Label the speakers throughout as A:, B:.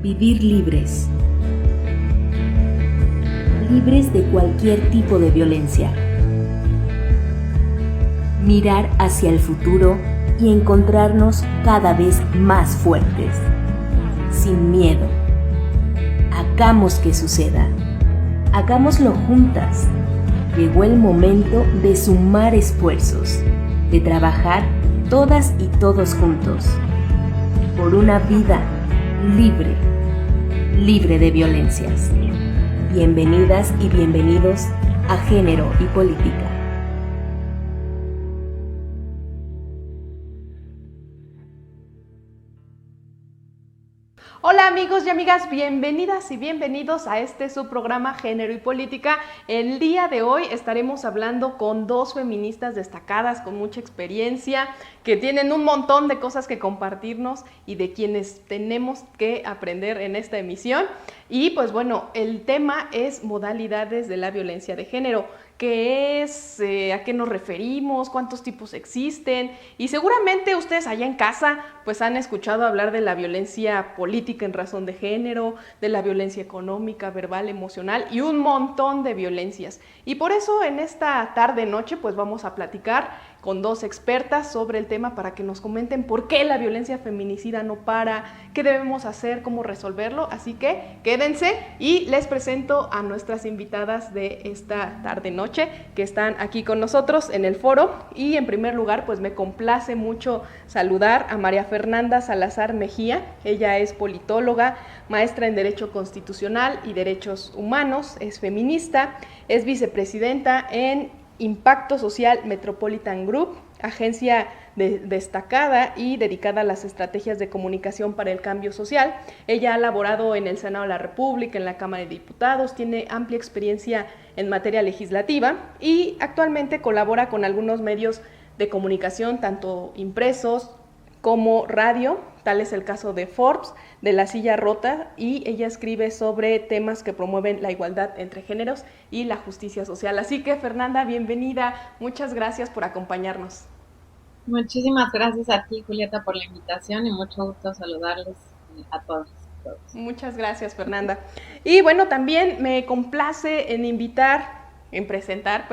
A: Vivir libres. Libres de cualquier tipo de violencia. Mirar hacia el futuro y encontrarnos cada vez más fuertes. Sin miedo. Hagamos que suceda. Hagámoslo juntas. Llegó el momento de sumar esfuerzos, de trabajar todas y todos juntos, por una vida libre, libre de violencias. Bienvenidas y bienvenidos a Género y Política.
B: Hola amigos y amigas, bienvenidas y bienvenidos a su programa Género y Política. El día de hoy estaremos hablando con dos feministas destacadas con mucha experiencia, que tienen un montón de cosas que compartirnos y de quienes tenemos que aprender en esta emisión. Y pues bueno, el tema es modalidades de la violencia de género. ¿Qué es? ¿A qué nos referimos? ¿Cuántos tipos existen? Y seguramente ustedes allá en casa pues han escuchado hablar de la violencia política en razón de género, de la violencia económica, verbal, emocional y un montón de violencias. Y por eso en esta tarde-noche pues vamos a platicar con dos expertas sobre el tema para que nos comenten por qué la violencia feminicida no para, qué debemos hacer, cómo resolverlo. Así que quédense y les presento a nuestras invitadas de esta tarde-noche que están aquí con nosotros en el foro. Y en primer lugar, pues me complace mucho saludar a María Fernanda Salazar Mejía. Ella es politóloga, maestra en Derecho Constitucional y Derechos Humanos, es feminista, es vicepresidenta en Impacto Social Metropolitan Group, agencia destacada y dedicada a las estrategias de comunicación para el cambio social. Ella ha laborado en el Senado de la República, en la Cámara de Diputados, tiene amplia experiencia en materia legislativa y actualmente colabora con algunos medios de comunicación, tanto impresos como radio. Tal es el caso de Forbes, de La Silla Rota, y ella escribe sobre temas que promueven la igualdad entre géneros y la justicia social. Así que, Fernanda, bienvenida. Muchas gracias por acompañarnos.
C: Muchísimas gracias a ti, Julieta, por la invitación y mucho gusto saludarles a todos.
B: Muchas gracias, Fernanda. Y bueno, también me complace en presentar,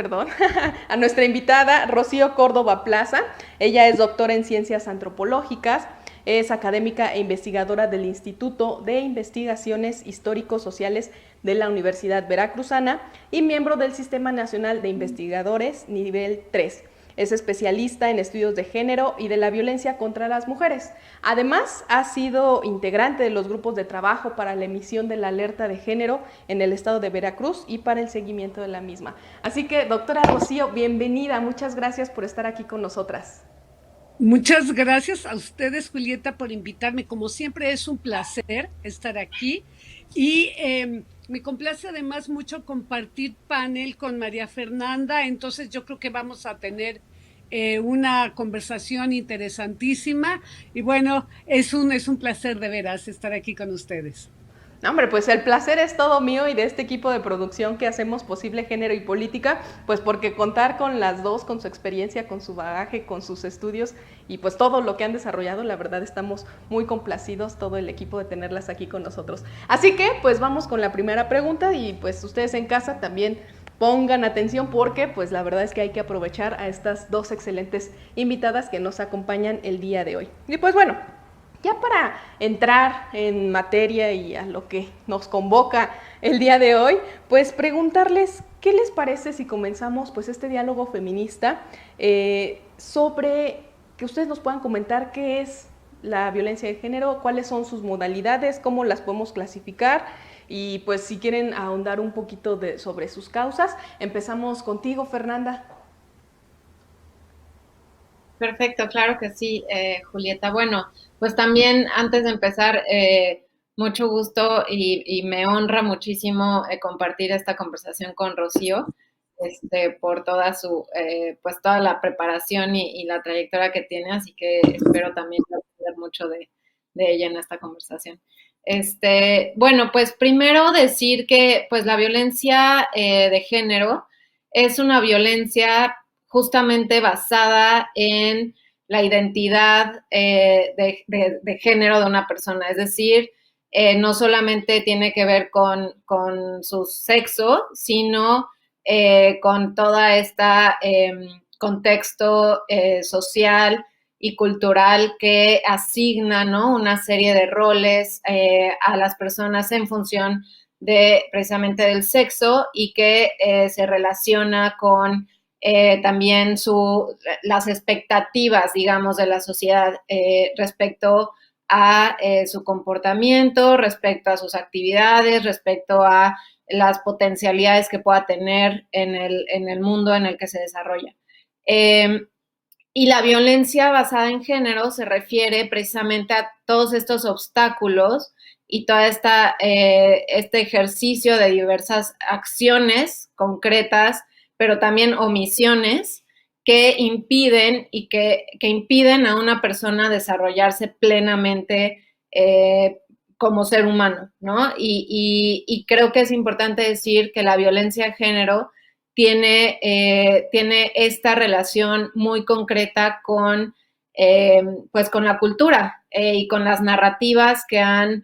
B: a nuestra invitada Rocío Córdoba Plaza. Ella es doctora en Ciencias Antropológicas, es académica e investigadora del Instituto de Investigaciones Histórico-Sociales de la Universidad Veracruzana y miembro del Sistema Nacional de Investigadores Nivel 3. Es especialista en estudios de género y de la violencia contra las mujeres. Además, ha sido integrante de los grupos de trabajo para la emisión de la alerta de género en el estado de Veracruz y para el seguimiento de la misma. Así que, doctora Rocío, bienvenida. Muchas gracias por estar aquí con nosotras.
D: Muchas gracias a ustedes, Julieta, por invitarme. Como siempre, es un placer estar aquí. Y me complace además mucho compartir panel con María Fernanda. Entonces yo creo que vamos a tener una conversación interesantísima. Y bueno, es un placer de veras estar aquí con ustedes.
B: No, hombre, pues el placer es todo mío y de este equipo de producción que hacemos posible Género y Política, pues porque contar con las dos, con su experiencia, con su bagaje, con sus estudios y pues todo lo que han desarrollado, la verdad estamos muy complacidos todo el equipo de tenerlas aquí con nosotros. Así que pues vamos con la primera pregunta y pues ustedes en casa también pongan atención porque pues la verdad es que hay que aprovechar a estas dos excelentes invitadas que nos acompañan el día de hoy. Y pues bueno, ya para entrar en materia y a lo que nos convoca el día de hoy, pues preguntarles qué les parece si comenzamos pues este diálogo feminista sobre que ustedes nos puedan comentar qué es la violencia de género, cuáles son sus modalidades, cómo las podemos clasificar y pues si quieren ahondar un poquito sobre sus causas. Empezamos contigo, Fernanda.
C: Perfecto, claro que sí, Julieta. Bueno, pues también antes de empezar, mucho gusto y me honra muchísimo compartir esta conversación con Rocío, por toda pues toda la preparación y la trayectoria que tiene, así que espero también aprender mucho de ella en esta conversación. Bueno, pues primero decir que pues la violencia de género es una violencia justamente basada en la identidad de género de una persona, es decir, no solamente tiene que ver con su sexo, sino con toda esta contexto social y cultural que asigna, ¿no?, una serie de roles a las personas en función de precisamente del sexo y que se relaciona con también las expectativas, digamos, de la sociedad respecto a su comportamiento, respecto a sus actividades, respecto a las potencialidades que pueda tener en el mundo en el que se desarrolla. Y la violencia basada en género se refiere precisamente a todos estos obstáculos y todo este ejercicio de diversas acciones concretas, pero también omisiones que impiden a una persona desarrollarse plenamente como ser humano, ¿no? Y creo que es importante decir que la violencia de género tiene esta relación muy concreta con, pues con la cultura y con las narrativas que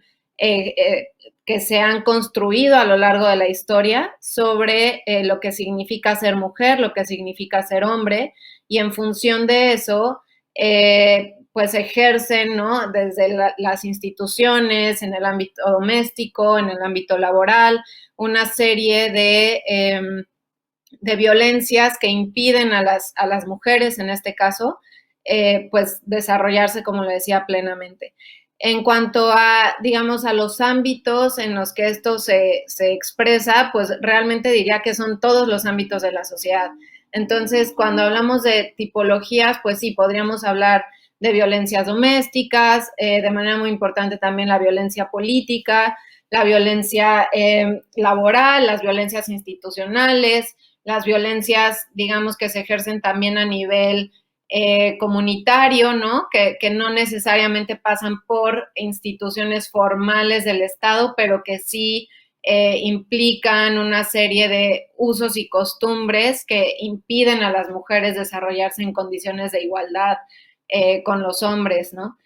C: se han construido a lo largo de la historia sobre lo que significa ser mujer, lo que significa ser hombre, y en función de eso, pues ejercen, ¿no?, desde las instituciones, en el ámbito doméstico, en el ámbito laboral, una serie de violencias que impiden a las mujeres, en este caso, pues desarrollarse, como le decía, plenamente. En cuanto a, digamos, a los ámbitos en los que esto se expresa, pues realmente diría que son todos los ámbitos de la sociedad. Entonces, cuando hablamos de tipologías, pues sí, podríamos hablar de violencias domésticas, de manera muy importante también la violencia política, la violencia laboral, las violencias institucionales, las violencias, digamos, que se ejercen también a nivel comunitario, ¿no? Que no necesariamente pasan por instituciones formales del Estado, pero que sí implican una serie de usos y costumbres que impiden a las mujeres desarrollarse en condiciones de igualdad con los hombres, ¿no?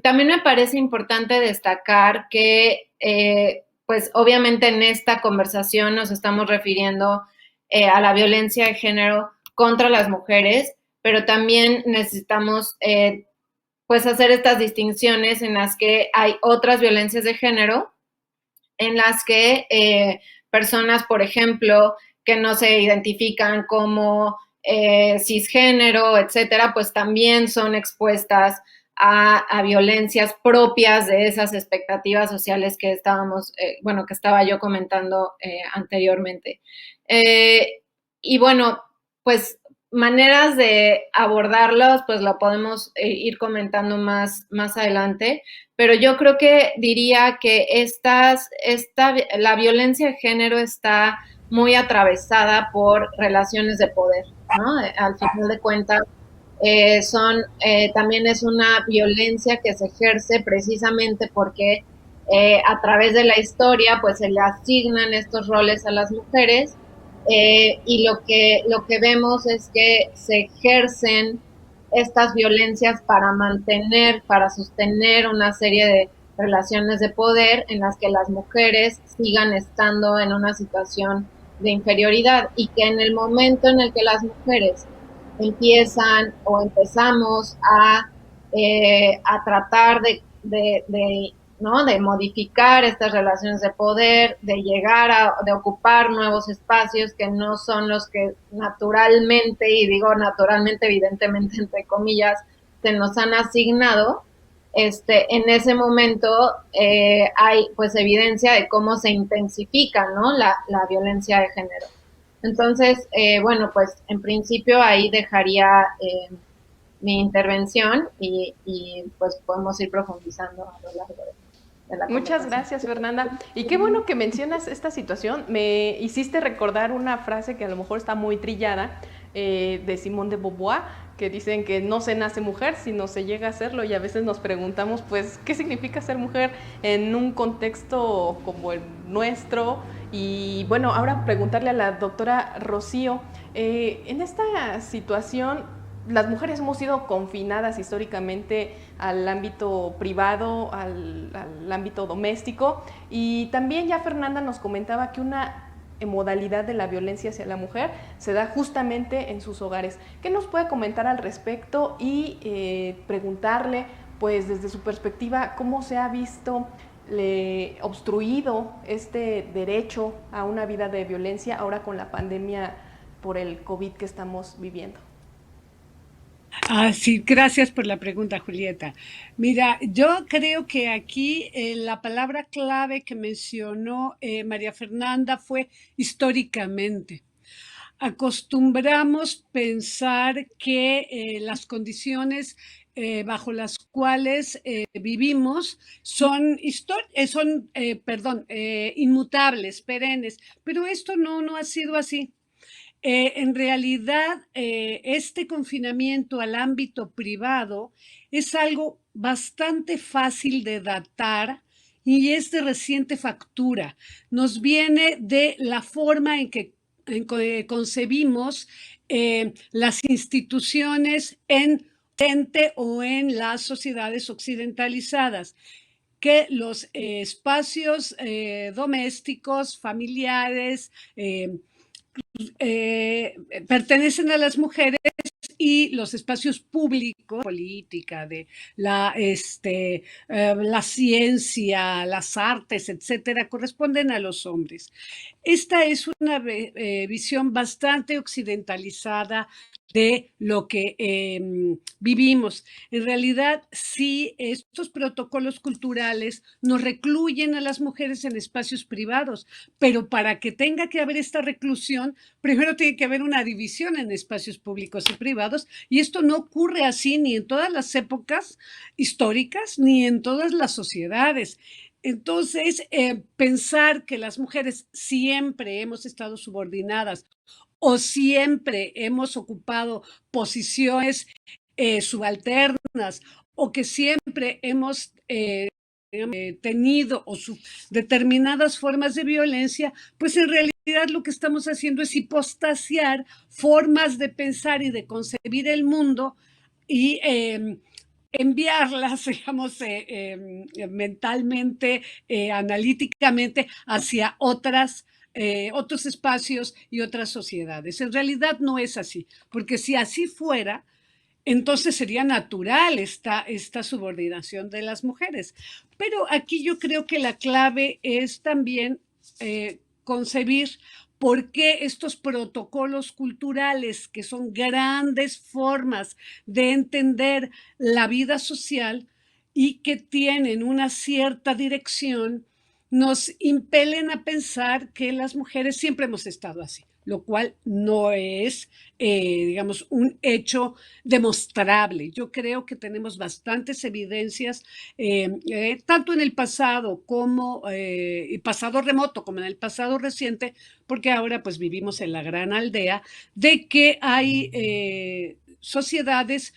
C: También me parece importante destacar que, pues obviamente en esta conversación nos estamos refiriendo a la violencia de género contra las mujeres, pero también necesitamos pues hacer estas distinciones en las que hay otras violencias de género, en las que personas, por ejemplo, que no se identifican como cisgénero, etcétera, pues también son expuestas a violencias propias de esas expectativas sociales que que estaba yo comentando anteriormente. Y bueno, pues maneras de abordarlos, pues lo podemos ir comentando más adelante, pero yo creo que diría que la violencia de género está muy atravesada por relaciones de poder, ¿no? Al final de cuentas, también es una violencia que se ejerce precisamente porque a través de la historia pues se le asignan estos roles a las mujeres y lo que vemos es que se ejercen estas violencias para sostener una serie de relaciones de poder en las que las mujeres sigan estando en una situación de inferioridad y que en el momento en el que las mujeres empezamos a tratar de modificar estas relaciones de poder, de de ocupar nuevos espacios que no son los que naturalmente, y digo naturalmente, evidentemente, entre comillas, se nos han asignado, en ese momento hay pues evidencia de cómo se intensifica, ¿no?, la violencia de género. Entonces, bueno, pues en principio ahí dejaría mi intervención y pues podemos ir profundizando a lo largo de la
B: Muchas gracias, Fernanda. Y qué bueno que mencionas esta situación. Me hiciste recordar una frase que a lo mejor está muy trillada, de Simone de Beauvoir, que dicen que no se nace mujer, sino se llega a serlo, y a veces nos preguntamos, pues, ¿qué significa ser mujer en un contexto como el nuestro? Y bueno, ahora preguntarle a la doctora Rocío, en esta situación, las mujeres hemos sido confinadas históricamente al ámbito privado, al ámbito doméstico, y también ya Fernanda nos comentaba que una modalidad de la violencia hacia la mujer se da justamente en sus hogares. ¿Qué nos puede comentar al respecto? Y preguntarle, pues desde su perspectiva, cómo se ha visto obstruido este derecho a una vida de violencia ahora con la pandemia por el COVID que estamos viviendo.
D: Sí, gracias por la pregunta, Julieta. Mira, yo creo que aquí la palabra clave que mencionó María Fernanda fue históricamente. Acostumbramos pensar que las condiciones bajo las cuales vivimos son inmutables, perennes, pero esto no ha sido así. En realidad, este confinamiento al ámbito privado es algo bastante fácil de datar y es de reciente factura. Nos viene de la forma en que concebimos las instituciones en Occidente o en las sociedades occidentalizadas, que los espacios domésticos, familiares, pertenecen a las mujeres y los espacios públicos, política, de la ciencia, las artes, etcétera, corresponden a los hombres. Esta es una visión bastante occidentalizada de lo que vivimos. En realidad, sí, estos protocolos culturales nos recluyen a las mujeres en espacios privados, pero para que tenga que haber esta reclusión, primero tiene que haber una división en espacios públicos y privados, y esto no ocurre así ni en todas las épocas históricas, ni en todas las sociedades. Entonces, pensar que las mujeres siempre hemos estado subordinadas o siempre hemos ocupado posiciones subalternas o que siempre hemos tenido determinadas formas de violencia, pues en realidad lo que estamos haciendo es hipostasiar formas de pensar y de concebir el mundo y enviarlas, digamos, mentalmente, analíticamente hacia otros espacios y otras sociedades. En realidad no es así, porque si así fuera, entonces sería natural esta subordinación de las mujeres. Pero aquí yo creo que la clave es también concebir por qué estos protocolos culturales, que son grandes formas de entender la vida social y que tienen una cierta dirección, nos impelen a pensar que las mujeres siempre hemos estado así, lo cual no es, digamos, un hecho demostrable. Yo creo que tenemos bastantes evidencias, tanto en el pasado como pasado remoto, como en el pasado reciente, porque ahora pues vivimos en la gran aldea, de que hay sociedades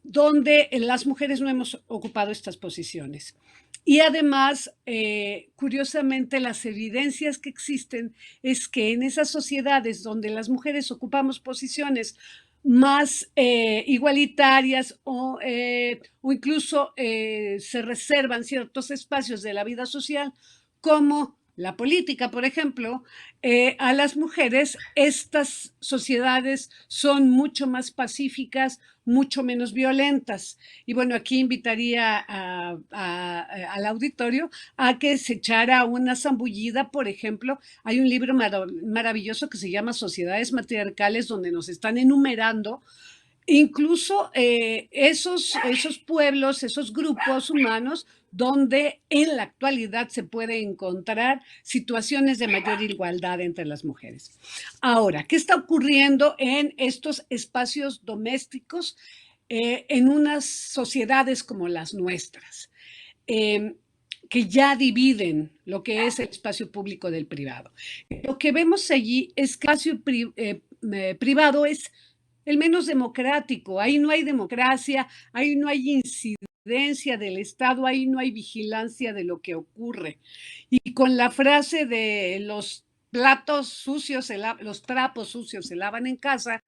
D: donde las mujeres no hemos ocupado estas posiciones. Y además, curiosamente, las evidencias que existen es que en esas sociedades donde las mujeres ocupamos posiciones más igualitarias o incluso se reservan ciertos espacios de la vida social, como la política, por ejemplo, a las mujeres, estas sociedades son mucho más pacíficas, mucho menos violentas. Y bueno, aquí invitaría al auditorio a que se echara una zambullida, por ejemplo. Hay un libro maravilloso que se llama Sociedades Matriarcales, donde nos están enumerando incluso esos pueblos, esos grupos humanos donde en la actualidad se puede encontrar situaciones de mayor igualdad entre las mujeres. Ahora, ¿qué está ocurriendo en estos espacios domésticos en unas sociedades como las nuestras? Que ya dividen lo que es el espacio público del privado. Lo que vemos allí es que el espacio privado es el menos democrático. Ahí no hay democracia, ahí no hay incidencia del Estado, ahí no hay vigilancia de lo que ocurre. Y con la frase de los platos sucios, los trapos sucios se lavan en casa,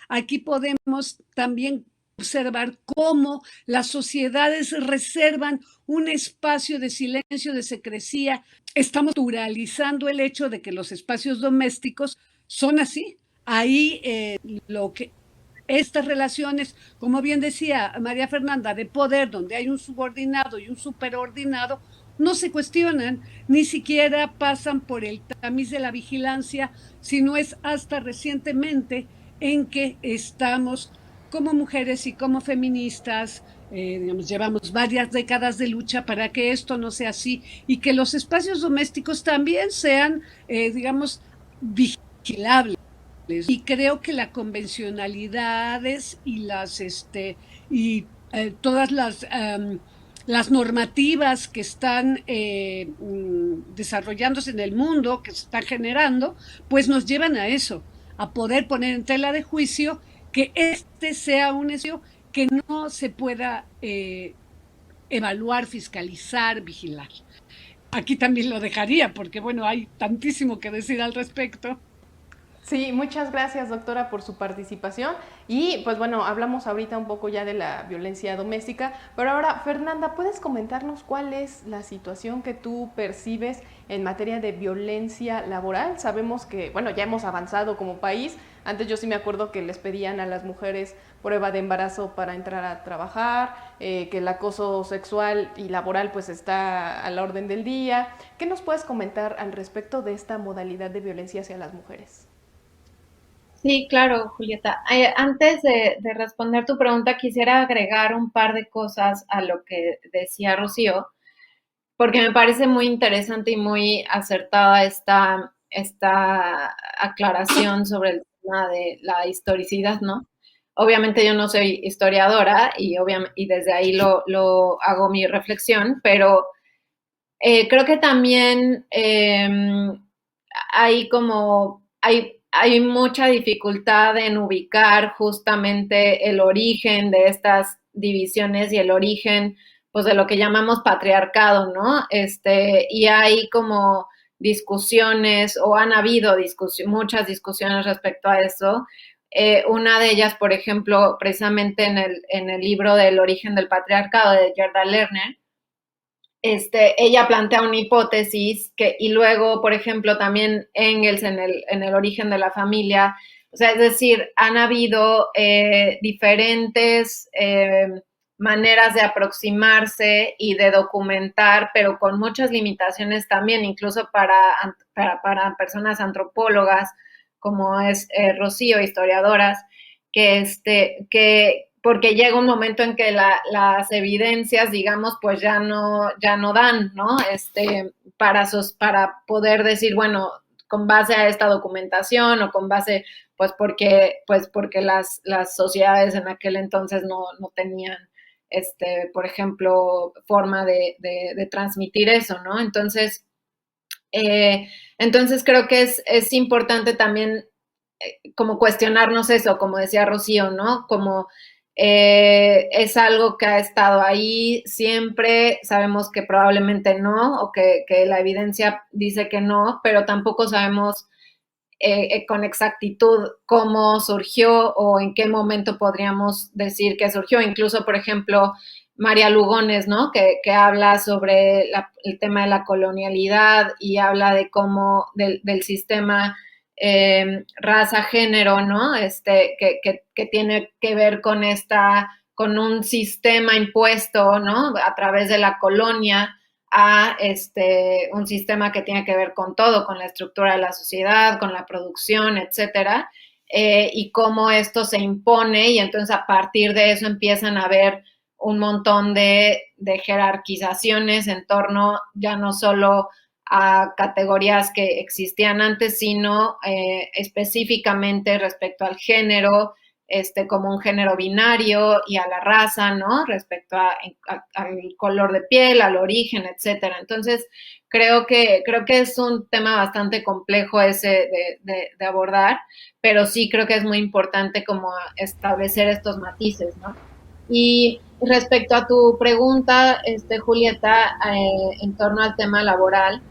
D: aquí podemos también observar cómo las sociedades reservan un espacio de silencio, de secrecía. Estamos naturalizando el hecho de que los espacios domésticos son así. Ahí lo que estas relaciones, como bien decía María Fernanda, de poder, donde hay un subordinado y un superordinado, no se cuestionan, ni siquiera pasan por el tamiz de la vigilancia, sino es hasta recientemente en que estamos como mujeres y como feministas, digamos, llevamos varias décadas de lucha para que esto no sea así y que los espacios domésticos también sean, digamos, vigilables. Y creo que las convencionalidades y todas las normativas que están desarrollándose en el mundo, que se están generando, pues nos llevan a eso, a poder poner en tela de juicio que este sea un hecho que no se pueda evaluar, fiscalizar, vigilar. Aquí también lo dejaría, porque bueno, hay tantísimo que decir al respecto.
B: Sí, muchas gracias, doctora, por su participación. Y pues bueno, hablamos ahorita un poco ya de la violencia doméstica, pero ahora, Fernanda, ¿puedes comentarnos cuál es la situación que tú percibes en materia de violencia laboral? Sabemos que, bueno, ya hemos avanzado como país. Antes yo sí me acuerdo que les pedían a las mujeres prueba de embarazo para entrar a trabajar, que el acoso sexual y laboral pues está a la orden del día. ¿Qué nos puedes comentar al respecto de esta modalidad de violencia hacia las mujeres?
C: Sí, claro, Julieta. Antes de responder tu pregunta, quisiera agregar un par de cosas a lo que decía Rocío, porque me parece muy interesante y muy acertada esta aclaración sobre el tema de la historicidad, ¿no? Obviamente yo no soy historiadora y desde ahí lo hago mi reflexión, pero creo que también hay mucha dificultad en ubicar justamente el origen de estas divisiones y el origen, pues, de lo que llamamos patriarcado, ¿no? Y hay como discusiones, o han habido muchas discusiones respecto a eso. Una de ellas, por ejemplo, precisamente en el libro del origen del patriarcado de Gerda Lerner, ella plantea una hipótesis y luego, por ejemplo, también Engels en el origen de la familia, o sea, es decir, han habido diferentes maneras de aproximarse y de documentar, pero con muchas limitaciones también, incluso para personas antropólogas, como es Rocío, historiadoras, que porque llega un momento en que las evidencias, digamos, pues ya no dan, ¿no? Para poder decir, bueno, con base a esta documentación o con base, porque las sociedades en aquel entonces no tenían, por ejemplo, forma de transmitir eso, ¿no? Entonces creo que es importante también como cuestionarnos eso, como decía Rocío, ¿no? Como es algo que ha estado ahí siempre, sabemos que probablemente no, o que la evidencia dice que no, pero tampoco sabemos con exactitud cómo surgió o en qué momento podríamos decir que surgió. Incluso, por ejemplo, María Lugones, ¿no? Que habla sobre el tema de la colonialidad y habla de cómo del sistema raza, género, ¿no? Que tiene que ver con un sistema impuesto, ¿no? A través de la colonia a un sistema que tiene que ver con todo, con la estructura de la sociedad, con la producción, etcétera, y cómo esto se impone y entonces a partir de eso empiezan a haber un montón de jerarquizaciones en torno ya no solo a categorías que existían antes, sino específicamente respecto al género, como un género binario y a la raza, ¿no? Respecto al color de piel, al origen, etcétera. Entonces, creo que es un tema bastante complejo ese de abordar, pero sí creo que es muy importante como establecer estos matices, ¿no? Y respecto a tu pregunta, Julieta, en torno al tema laboral,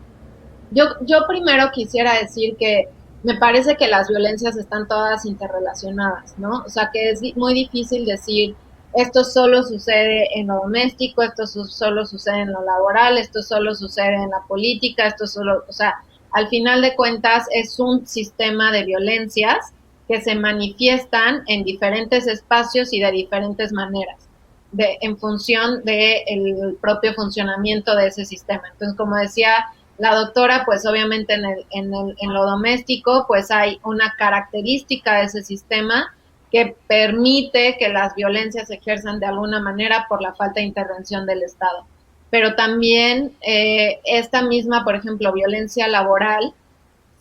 C: Yo primero quisiera decir que me parece que las violencias están todas interrelacionadas, ¿no? O sea, que es muy difícil decir esto solo sucede en lo doméstico, esto solo sucede en lo laboral, esto solo sucede en la política, esto solo, o sea, al final de cuentas es un sistema de violencias que se manifiestan en diferentes espacios y de diferentes maneras, en función del propio funcionamiento de ese sistema. Entonces, como decía la doctora, pues obviamente en lo doméstico, pues hay una característica de ese sistema que permite que las violencias se ejerzan de alguna manera por la falta de intervención del Estado. Pero también esta misma, por ejemplo, violencia laboral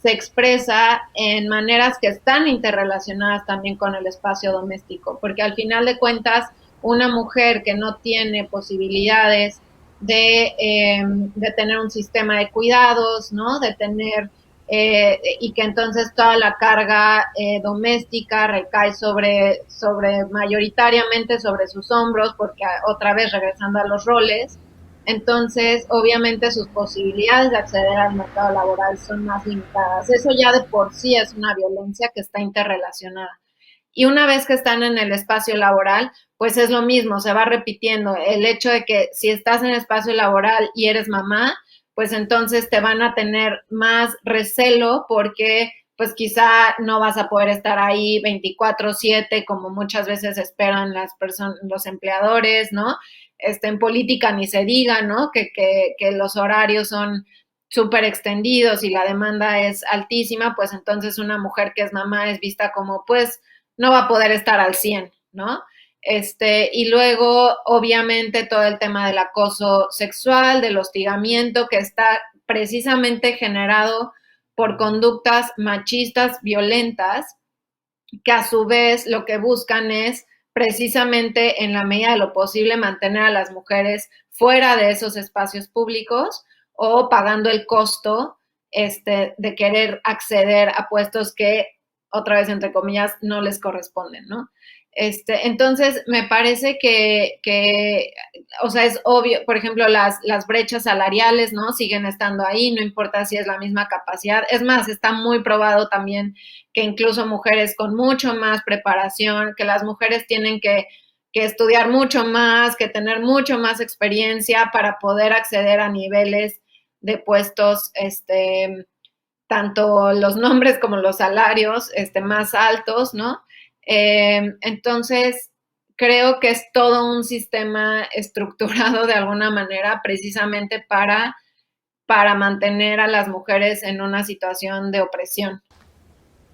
C: se expresa en maneras que están interrelacionadas también con el espacio doméstico, porque al final de cuentas, una mujer que no tiene posibilidades de tener un sistema de cuidados, ¿no? De tener, y que entonces toda la carga doméstica recae mayoritariamente sobre sus hombros, porque otra vez regresando a los roles, entonces obviamente sus posibilidades de acceder al mercado laboral son más limitadas. Eso ya de por sí es una violencia que está interrelacionada. Y una vez que están en el espacio laboral, pues es lo mismo, se va repitiendo. El hecho de que si estás en el espacio laboral y eres mamá, pues entonces te van a tener más recelo porque pues quizá no vas a poder estar ahí 24/7 como muchas veces esperan las personas, los empleadores, ¿no? En política ni se diga, ¿no? Que los horarios son súper extendidos y la demanda es altísima, pues entonces una mujer que es mamá es vista como, pues, no va a poder estar al 100, ¿no? Y luego, obviamente, todo el tema del acoso sexual, del hostigamiento, que está precisamente generado por conductas machistas violentas, que a su vez lo que buscan es precisamente en la medida de lo posible mantener a las mujeres fuera de esos espacios públicos o pagando el costo de querer acceder a puestos que, otra vez entre comillas, no les corresponden, ¿no? Entonces, me parece o sea, es obvio, por ejemplo, las brechas salariales, ¿no? Siguen estando ahí, no importa si es la misma capacidad. Es más, está muy probado también que incluso mujeres con mucho más preparación, que las mujeres tienen que estudiar mucho más, que tener mucho más experiencia para poder acceder a niveles de puestos, tanto los nombres como los salarios más altos, ¿no? Entonces, creo que es todo un sistema estructurado de alguna manera precisamente para mantener a las mujeres en una situación de opresión.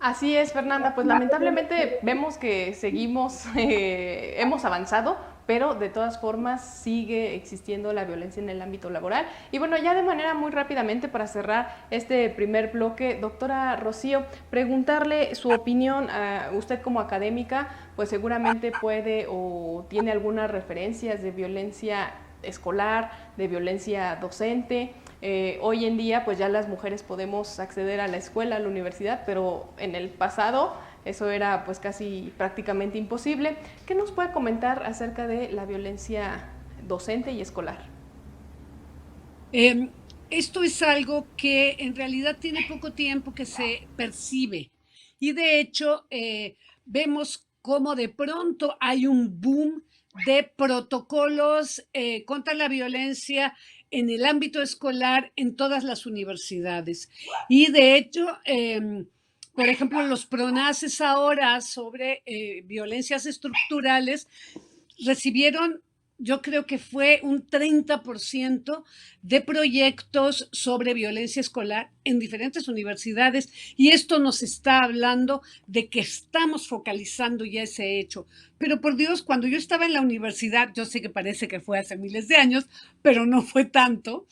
B: Así es, Fernanda. Pues lamentablemente vemos que seguimos, hemos avanzado, pero de todas formas sigue existiendo la violencia en el ámbito laboral. Y bueno, ya de manera muy rápidamente para cerrar este primer bloque, doctora Rocío, preguntarle su opinión a usted como académica, pues seguramente puede o tiene algunas referencias de violencia escolar, de violencia docente. Hoy en día pues ya las mujeres podemos acceder a la escuela, a la universidad, pero en el pasado eso era pues casi prácticamente imposible. ¿Qué nos puede comentar acerca de la violencia docente y escolar?
D: Esto es algo que en realidad tiene poco tiempo que se percibe y de hecho vemos cómo de pronto hay un boom de protocolos contra la violencia en el ámbito escolar en todas las universidades. Y de hecho, por ejemplo, los PRONACES ahora sobre violencias estructurales recibieron, yo creo que fue un 30% de proyectos sobre violencia escolar en diferentes universidades y esto nos está hablando de que estamos focalizando ya ese hecho. Pero por Dios, cuando yo estaba en la universidad, yo sé que parece que fue hace miles de años, pero no fue tanto.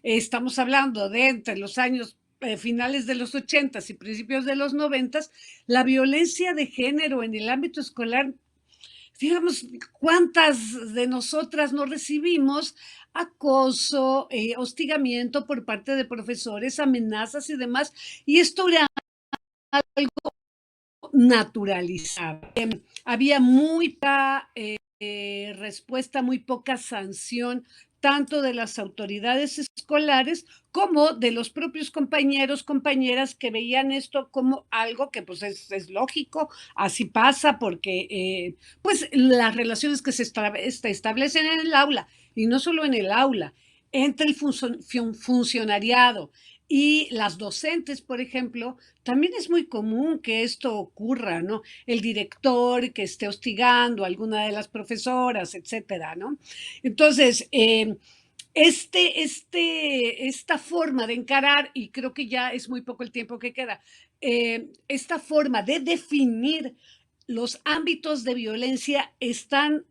D: Estamos hablando de entre los años finales de los 80 y principios de los 90, la violencia de género en el ámbito escolar, digamos, ¿cuántas de nosotras no recibimos acoso, hostigamiento por parte de profesores, amenazas y demás? Y esto era algo naturalizado. Había muy poca respuesta, muy poca sanción tanto de las autoridades escolares como de los propios compañeros, compañeras que veían esto como algo que pues es lógico, así pasa porque pues las relaciones que se establecen en el aula, y no solo en el aula, entre el funcionariado y las docentes, por ejemplo, también es muy común que esto ocurra, ¿no? El director que esté hostigando a alguna de las profesoras, etcétera, ¿no? Entonces, esta forma de encarar, y creo que ya es muy poco el tiempo que queda, esta forma de definir los ámbitos de violencia están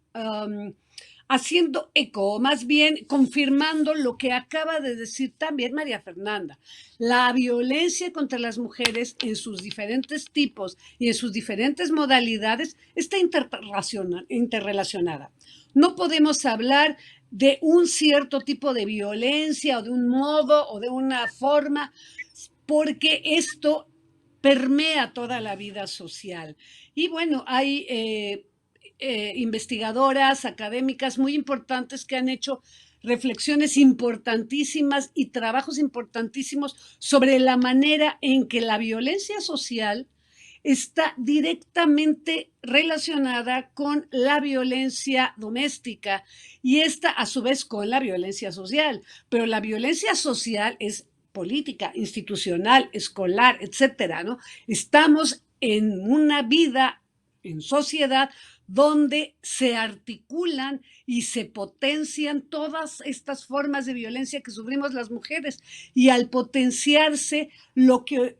D: haciendo eco, o más bien confirmando lo que acaba de decir también María Fernanda. La violencia contra las mujeres en sus diferentes tipos y en sus diferentes modalidades está interrelacionada. No podemos hablar de un cierto tipo de violencia o de un modo o de una forma, porque esto permea toda la vida social. Y bueno, hay investigadoras académicas muy importantes que han hecho reflexiones importantísimas y trabajos importantísimos sobre la manera en que la violencia social está directamente relacionada con la violencia doméstica y esta a su vez con la violencia social. Pero la violencia social es política, institucional, escolar, etcétera, ¿no? Estamos en una vida en sociedad donde se articulan y se potencian todas estas formas de violencia que sufrimos las mujeres, y al potenciarse lo que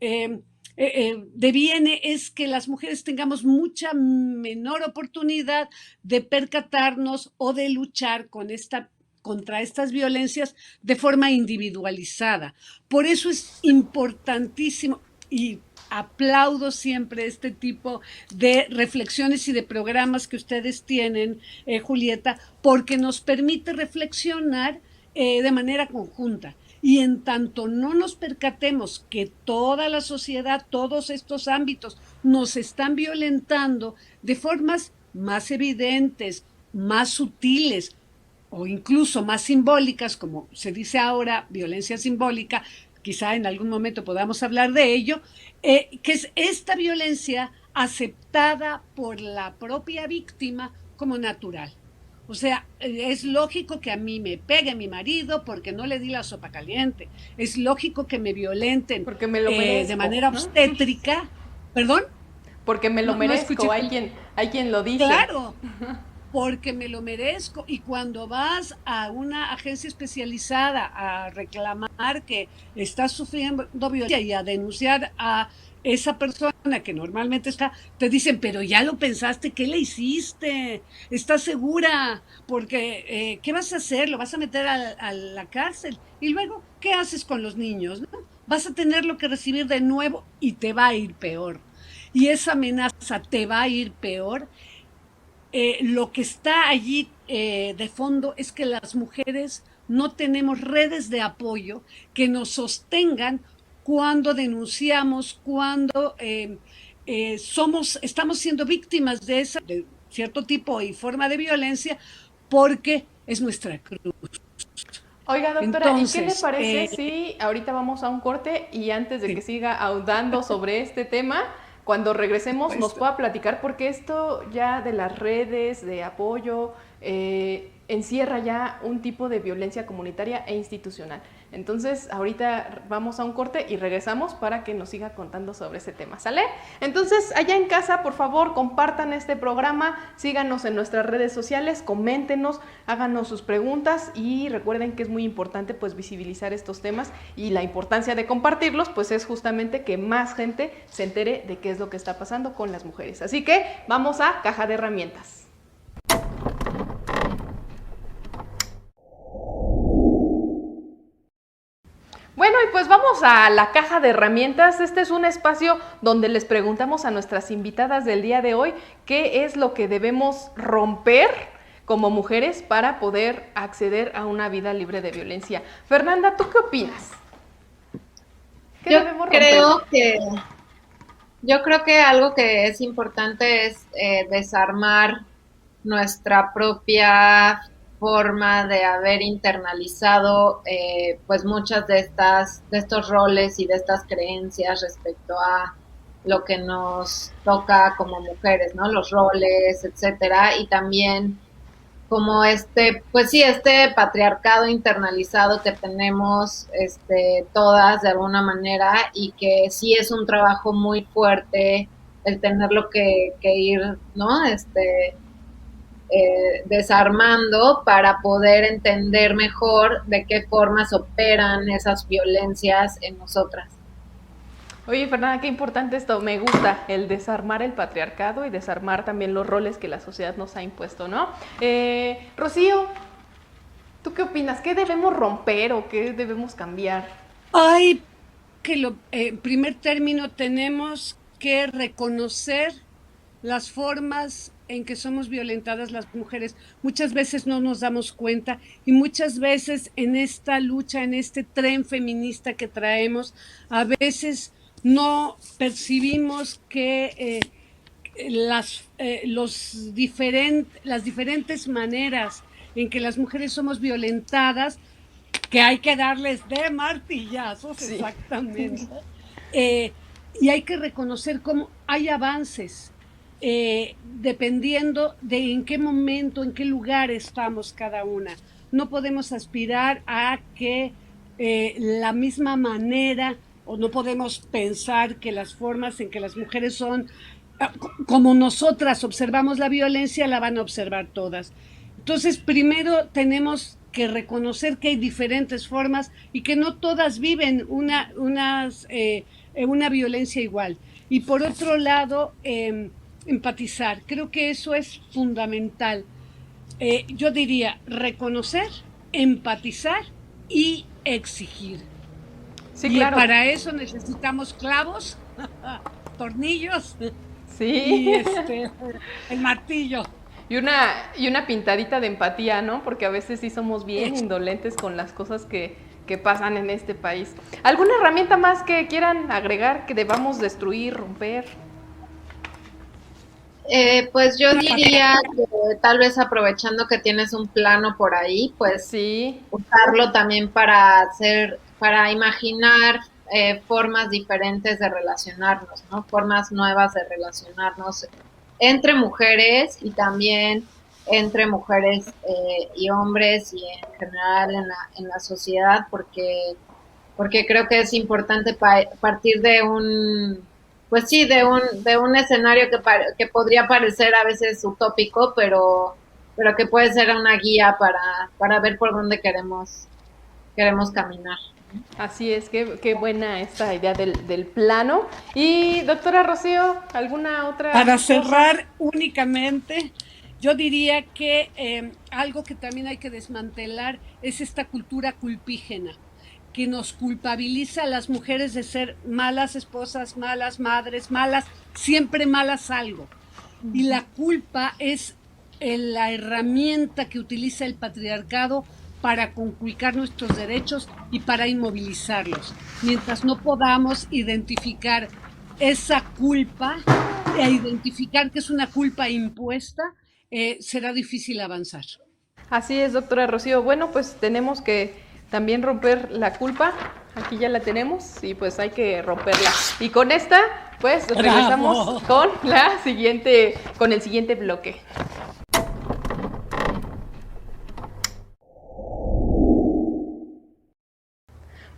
D: deviene es que las mujeres tengamos mucha menor oportunidad de percatarnos o de luchar contra estas violencias de forma individualizada. Por eso es importantísimo, y aplaudo siempre este tipo de reflexiones y de programas que ustedes tienen, Julieta, porque nos permite reflexionar de manera conjunta. Y en tanto no nos percatemos que toda la sociedad, todos estos ámbitos nos están violentando de formas más evidentes, más sutiles o incluso más simbólicas, como se dice ahora, violencia simbólica, quizá en algún momento podamos hablar de ello, que es esta violencia aceptada por la propia víctima como natural. O sea, es lógico que a mí me pegue mi marido porque no le di la sopa caliente. Es lógico que me violenten
B: porque me lo merezco,
D: de manera obstétrica.
B: ¿no?
D: ¿Perdón?
B: Porque me lo merezco, hay quien lo dice.
D: Claro, porque me lo merezco. Y cuando vas a una agencia especializada a reclamar que estás sufriendo violencia y a denunciar a esa persona que normalmente te dicen, pero ya lo pensaste, ¿qué le hiciste? ¿Estás segura? Porque, ¿qué vas a hacer? ¿Lo vas a meter a la cárcel? Y luego, ¿qué haces con los niños? ¿No? Vas a tenerlo que recibir de nuevo y te va a ir peor. Y esa amenaza te va a ir peor. Lo que está allí de fondo es que las mujeres no tenemos redes de apoyo que nos sostengan cuando denunciamos, cuando estamos siendo víctimas de cierto tipo y forma de violencia, porque es nuestra cruz.
B: Oiga, doctora, entonces, ¿y qué le parece si ahorita vamos a un corte y antes de que siga ahondando sobre este tema, cuando regresemos nos pueda platicar? Porque esto ya de las redes de apoyo encierra ya un tipo de violencia comunitaria e institucional. Entonces, ahorita vamos a un corte y regresamos para que nos siga contando sobre ese tema, ¿sale? Entonces, allá en casa, por favor, compartan este programa, síganos en nuestras redes sociales, coméntenos, háganos sus preguntas y recuerden que es muy importante pues visibilizar estos temas, y la importancia de compartirlos pues es justamente que más gente se entere de qué es lo que está pasando con las mujeres. Así que vamos a Caja de Herramientas. Bueno, y pues vamos a la Caja de Herramientas. Este es un espacio donde les preguntamos a nuestras invitadas del día de hoy qué es lo que debemos romper como mujeres para poder acceder a una vida libre de violencia. Fernanda, ¿tú qué opinas? ¿Qué debemos romper?
C: Yo creo que algo que es importante es desarmar nuestra propia forma de haber internalizado pues muchas de estos roles y de estas creencias respecto a lo que nos toca como mujeres, ¿no? Los roles, etcétera, y también como pues sí, este patriarcado internalizado que tenemos todas de alguna manera y que sí es un trabajo muy fuerte el tenerlo que ir, ¿no? Desarmando para poder entender mejor de qué formas operan esas violencias en nosotras.
B: Oye, Fernanda, qué importante esto. Me gusta el desarmar el patriarcado y desarmar también los roles que la sociedad nos ha impuesto, ¿no? Rocío, ¿tú qué opinas? ¿Qué debemos romper o qué debemos cambiar?
D: Ay, en primer término tenemos que reconocer las formas en que somos violentadas las mujeres. Muchas veces no nos damos cuenta y muchas veces en esta lucha, en este tren feminista que traemos, a veces no percibimos que las diferentes maneras en que las mujeres somos violentadas, que hay que darles de martillazos, sí. Exactamente. Y hay que reconocer cómo hay avances, dependiendo de en qué momento, en qué lugar estamos cada una. No podemos aspirar a que la misma manera, o no podemos pensar que las formas en que las mujeres son, como nosotras observamos la violencia, la van a observar todas. Entonces, primero tenemos que reconocer que hay diferentes formas y que no todas viven una violencia igual. Y por otro lado, empatizar. Creo que eso es fundamental. Yo diría reconocer, empatizar y exigir. Sí, y claro. Para eso necesitamos clavos, tornillos,
B: sí.
D: Y el martillo.
B: Y una pintadita de empatía, ¿no? Porque a veces sí somos bien indolentes con las cosas que pasan en este país. ¿Alguna herramienta más que quieran agregar, que debamos destruir, romper?
C: Pues yo diría que tal vez aprovechando que tienes un plano por ahí, pues
B: sí.
C: Usarlo también para imaginar formas diferentes de relacionarnos, ¿no? Formas nuevas de relacionarnos entre mujeres y también entre mujeres y hombres y en general en la sociedad, porque creo que es importante partir de pues sí, de un escenario que podría parecer a veces utópico, pero que puede ser una guía para ver por dónde queremos caminar.
B: Así es, qué buena esta idea del plano. Y doctora Rocío, ¿alguna otra
D: Para
B: cosa?
D: cerrar únicamente, yo diría que algo que también hay que desmantelar es esta cultura culpígena, que nos culpabiliza a las mujeres de ser malas esposas, malas madres, siempre malas algo. Y la culpa es la herramienta que utiliza el patriarcado para conculcar nuestros derechos y para inmovilizarlos. Mientras no podamos identificar esa culpa e identificar que es una culpa impuesta, será difícil avanzar.
B: Así es, doctora Rocío. Bueno, pues tenemos que también romper la culpa. Aquí ya la tenemos y pues hay que romperla. Y con esta, pues regresamos con el siguiente bloque.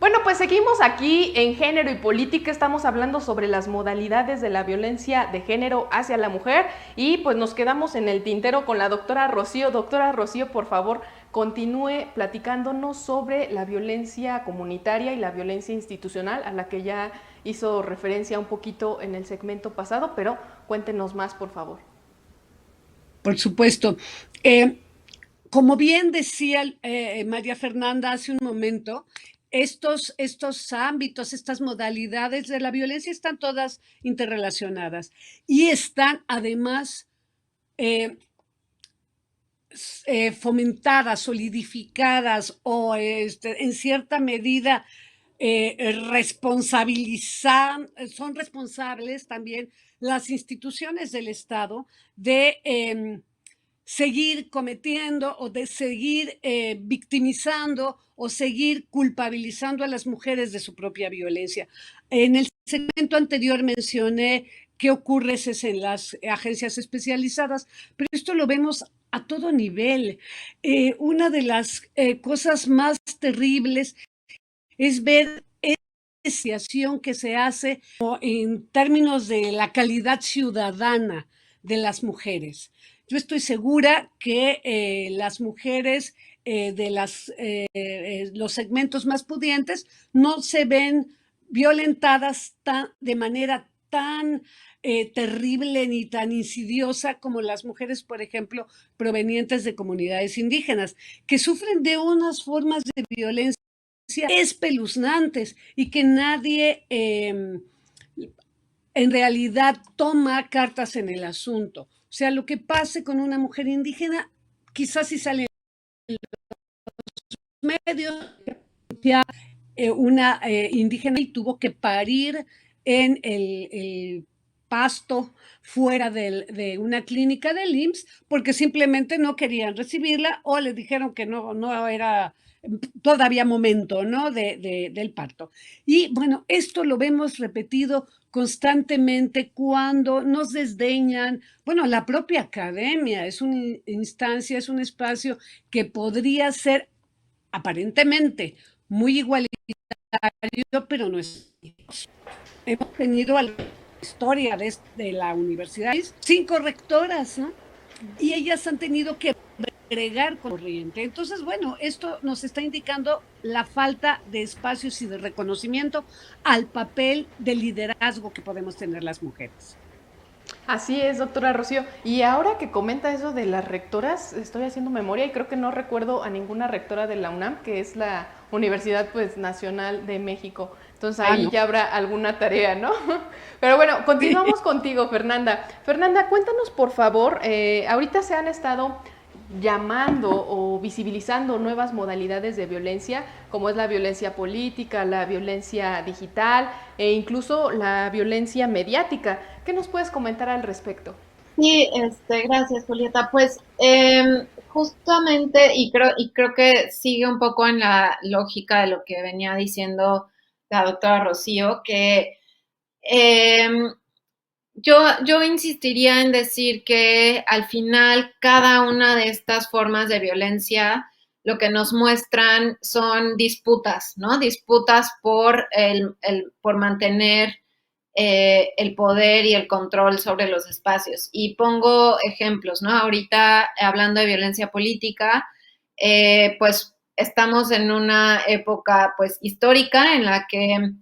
B: Bueno, pues seguimos aquí en Género y Política, estamos hablando sobre las modalidades de la violencia de género hacia la mujer y pues nos quedamos en el tintero con la doctora Rocío. Doctora Rocío, por favor, continúe platicándonos sobre la violencia comunitaria y la violencia institucional a la que ya hizo referencia un poquito en el segmento pasado, pero cuéntenos más, por favor.
D: Por supuesto. Como bien decía María Fernanda hace un momento, estos ámbitos, estas modalidades de la violencia están todas interrelacionadas y están además fomentadas, solidificadas o en cierta medida son responsables también las instituciones del Estado de seguir cometiendo o de seguir victimizando o seguir culpabilizando a las mujeres de su propia violencia. En el segmento anterior mencioné qué ocurre en las agencias especializadas, pero esto lo vemos a todo nivel. Una de las cosas más terribles es ver apreciación que se hace en términos de la calidad ciudadana de las mujeres. Yo estoy segura que las mujeres de los segmentos más pudientes no se ven violentadas de manera tan terrible ni tan insidiosa como las mujeres, por ejemplo, provenientes de comunidades indígenas, que sufren de unas formas de violencia espeluznantes y que nadie en realidad toma cartas en el asunto. O sea, lo que pase con una mujer indígena, quizás si sale en los medios, ya una indígena y tuvo que parir en el pasto fuera de una clínica del IMSS porque simplemente no querían recibirla o le dijeron que no era todavía momento, ¿no? Del parto. Y bueno, esto lo vemos repetido constantemente cuando nos desdeñan, bueno, la propia academia es una instancia, es un espacio que podría ser aparentemente muy igualitario, pero no es. Hemos tenido a la historia de la universidad 5 rectoras, ¿no? Y ellas han tenido que agregar corriente. Entonces, bueno, esto nos está indicando la falta de espacios y de reconocimiento al papel de liderazgo que podemos tener las mujeres.
B: Así es, doctora Rocío. Y ahora que comenta eso de las rectoras, estoy haciendo memoria y creo que no recuerdo a ninguna rectora de la UNAM, que es la Universidad pues, Nacional de México. Entonces ahí no. Ya habrá alguna tarea, ¿no? Pero bueno, continuamos contigo, Fernanda. Fernanda, cuéntanos por favor, ahorita se han estado llamando o visibilizando nuevas modalidades de violencia, como es la violencia política, la violencia digital e incluso la violencia mediática. ¿Qué nos puedes comentar al respecto?
C: Sí, gracias, Julieta. Pues justamente, y creo que sigue un poco en la lógica de lo que venía diciendo la doctora Rocío, que yo insistiría en decir que al final cada una de estas formas de violencia lo que nos muestran son disputas, ¿no? Disputas por mantener el poder y el control sobre los espacios. Y pongo ejemplos, ¿no? Ahorita, hablando de violencia política, pues estamos en una época, pues, histórica en la que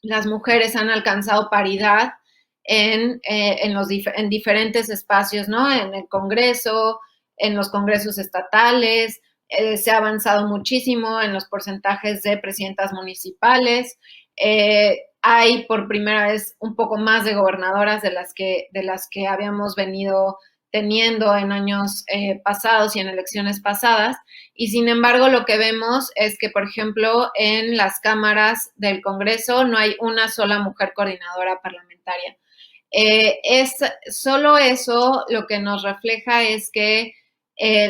C: las mujeres han alcanzado paridad en diferentes espacios, ¿no? En el Congreso, en los congresos estatales, se ha avanzado muchísimo en los porcentajes de presidentas municipales, hay por primera vez un poco más de gobernadoras de las que habíamos venido teniendo en años pasados y en elecciones pasadas, y sin embargo lo que vemos es que, por ejemplo, en las cámaras del Congreso no hay una sola mujer coordinadora parlamentaria. Es solo eso lo que nos refleja es que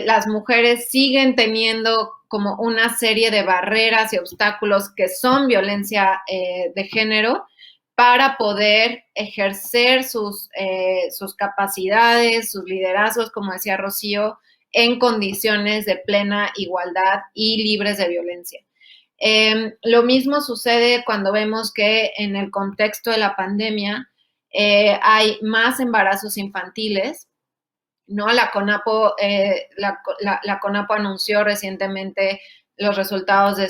C: las mujeres siguen teniendo como una serie de barreras y obstáculos que son violencia de género para poder ejercer sus capacidades, sus liderazgos, como decía Rocío, en condiciones de plena igualdad y libres de violencia. Lo mismo sucede cuando vemos que en el contexto de la pandemia hay más embarazos infantiles, ¿no? La CONAPO anunció recientemente los resultados de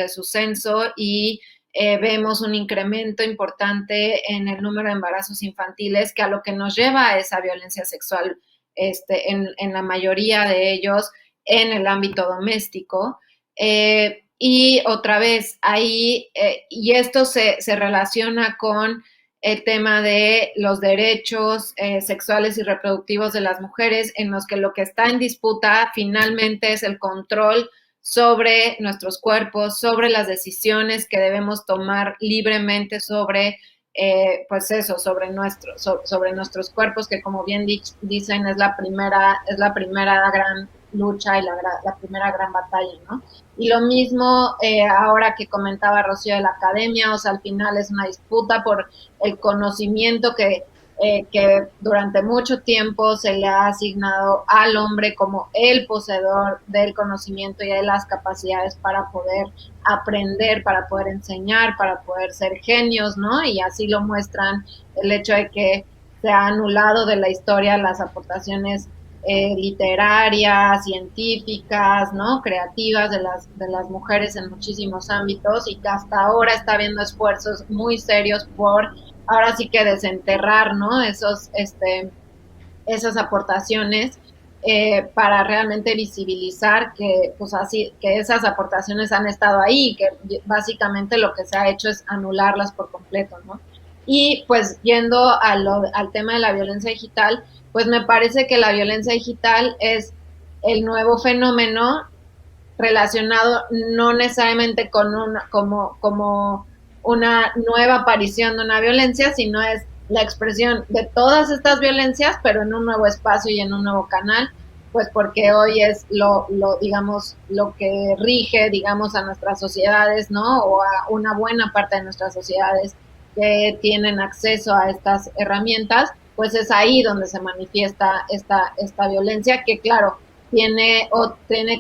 C: su censo y vemos un incremento importante en el número de embarazos infantiles, que a lo que nos lleva a esa violencia sexual en la mayoría de ellos en el ámbito doméstico. Y otra vez, ahí, y esto se relaciona con el tema de los derechos sexuales y reproductivos de las mujeres, en los que lo que está en disputa finalmente es el control sobre nuestros cuerpos, sobre las decisiones que debemos tomar libremente sobre pues eso, sobre nuestros cuerpos, que como bien dicen, es la primera gran lucha y la primera gran batalla, ¿no? Y lo mismo ahora que comentaba Rocío de la academia, o sea, al final es una disputa por el conocimiento que durante mucho tiempo se le ha asignado al hombre como el poseedor del conocimiento y de las capacidades para poder aprender, para poder enseñar, para poder ser genios, ¿no? Y así lo muestran el hecho de que se ha anulado de la historia las aportaciones literarias, científicas, ¿no? Creativas de las mujeres en muchísimos ámbitos, y que hasta ahora está habiendo esfuerzos muy serios por ahora sí que desenterrar, ¿no? Esas aportaciones para realmente visibilizar que, pues así, que esas aportaciones han estado ahí, que básicamente lo que se ha hecho es anularlas por completo, ¿no? Y pues yendo al tema de la violencia digital, pues me parece que la violencia digital es el nuevo fenómeno relacionado no necesariamente con como una nueva aparición de una violencia, sino es la expresión de todas estas violencias, pero en un nuevo espacio y en un nuevo canal, pues porque hoy es digamos, lo que rige, digamos, a nuestras sociedades, ¿no? O a una buena parte de nuestras sociedades que tienen acceso a estas herramientas, pues es ahí donde se manifiesta esta violencia, que claro, tiene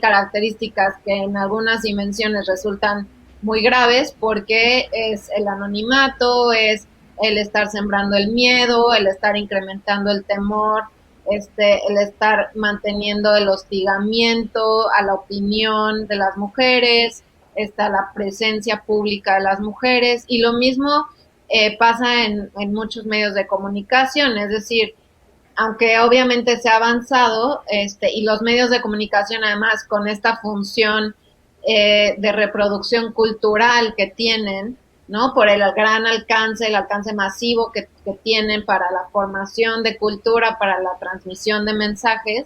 C: características que en algunas dimensiones resultan muy graves, porque es el anonimato, es el estar sembrando el miedo, el estar incrementando el temor, el estar manteniendo el hostigamiento a la opinión de las mujeres, la presencia pública de las mujeres, y lo mismo pasa en muchos medios de comunicación, es decir, aunque obviamente se ha avanzado, y los medios de comunicación además con esta función de reproducción cultural que tienen, ¿no? Por el gran alcance, el alcance masivo que tienen para la formación de cultura, para la transmisión de mensajes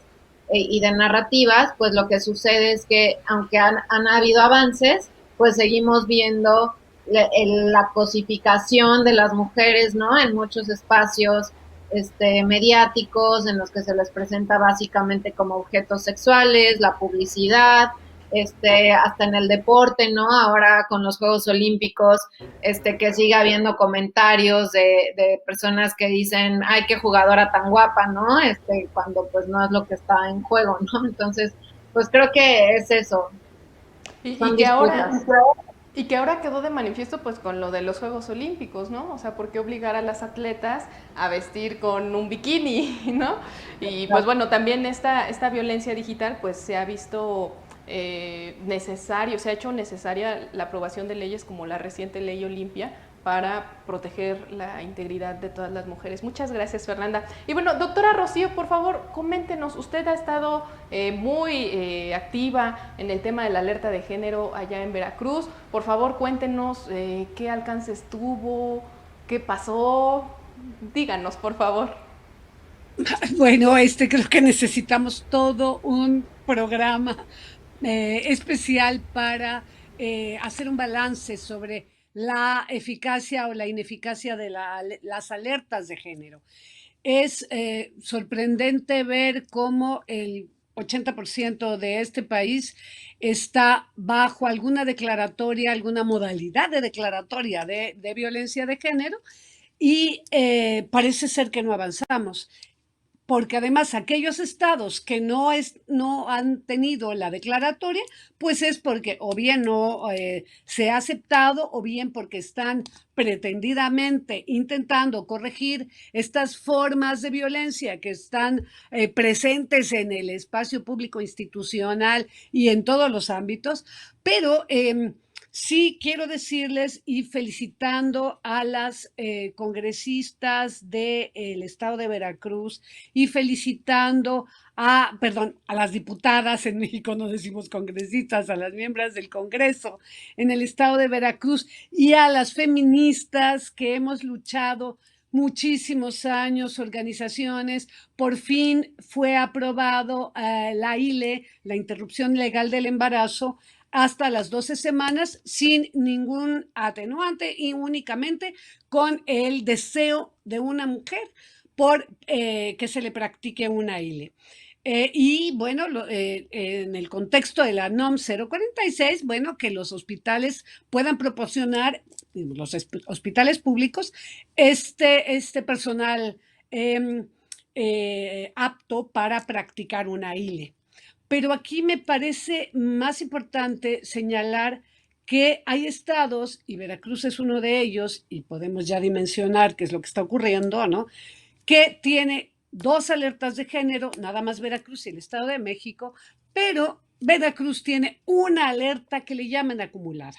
C: y de narrativas, pues lo que sucede es que aunque han habido avances, pues seguimos viendo la cosificación de las mujeres, ¿no? En muchos espacios mediáticos en los que se les presenta básicamente como objetos sexuales, la publicidad, hasta en el deporte, ¿no? Ahora con los Juegos Olímpicos, que sigue habiendo comentarios de personas que dicen, ay, qué jugadora tan guapa, ¿no? Cuando pues no es lo que está en juego, ¿no? Entonces, pues creo que es eso.
B: Y que ahora quedó de manifiesto pues con lo de los Juegos Olímpicos, ¿no? O sea, ¿por qué obligar a las atletas a vestir con un bikini, ¿no? Y pues bueno, también esta violencia digital pues se ha visto necesario, se ha hecho necesaria la aprobación de leyes como la reciente Ley Olimpia para proteger la integridad de todas las mujeres. Muchas gracias, Fernanda. Y bueno, doctora Rocío, por favor, coméntenos, usted ha estado muy activa en el tema de la alerta de género allá en Veracruz. Por favor, cuéntenos qué alcances tuvo, qué pasó. Díganos, por favor.
D: Bueno, creo que necesitamos todo un programa especial para hacer un balance sobre la eficacia o la ineficacia de las alertas de género. Es sorprendente ver cómo el 80% de este país está bajo alguna declaratoria, alguna modalidad de declaratoria de violencia de género, y parece ser que no avanzamos. Porque además aquellos estados que no han tenido la declaratoria, pues es porque o bien no se ha aceptado, o bien porque están pretendidamente intentando corregir estas formas de violencia que están presentes en el espacio público institucional y en todos los ámbitos. Pero sí quiero decirles, y felicitando a las congresistas del estado de Veracruz, y felicitando a las diputadas, en México no decimos congresistas, a las miembros del Congreso en el estado de Veracruz, y a las feministas que hemos luchado muchísimos años, organizaciones. Por fin fue aprobado la ILE, la interrupción legal del embarazo, hasta las 12 semanas sin ningún atenuante y únicamente con el deseo de una mujer por que se le practique una ILE. Y bueno, en el contexto de la NOM 046, bueno, que los hospitales puedan proporcionar, los hospitales públicos, este personal apto para practicar una ILE. Pero aquí me parece más importante señalar que hay estados, y Veracruz es uno de ellos, y podemos ya dimensionar qué es lo que está ocurriendo, ¿no? Que tiene 2 alertas de género, nada más Veracruz y el Estado de México, pero Veracruz tiene una alerta que le llaman acumulada.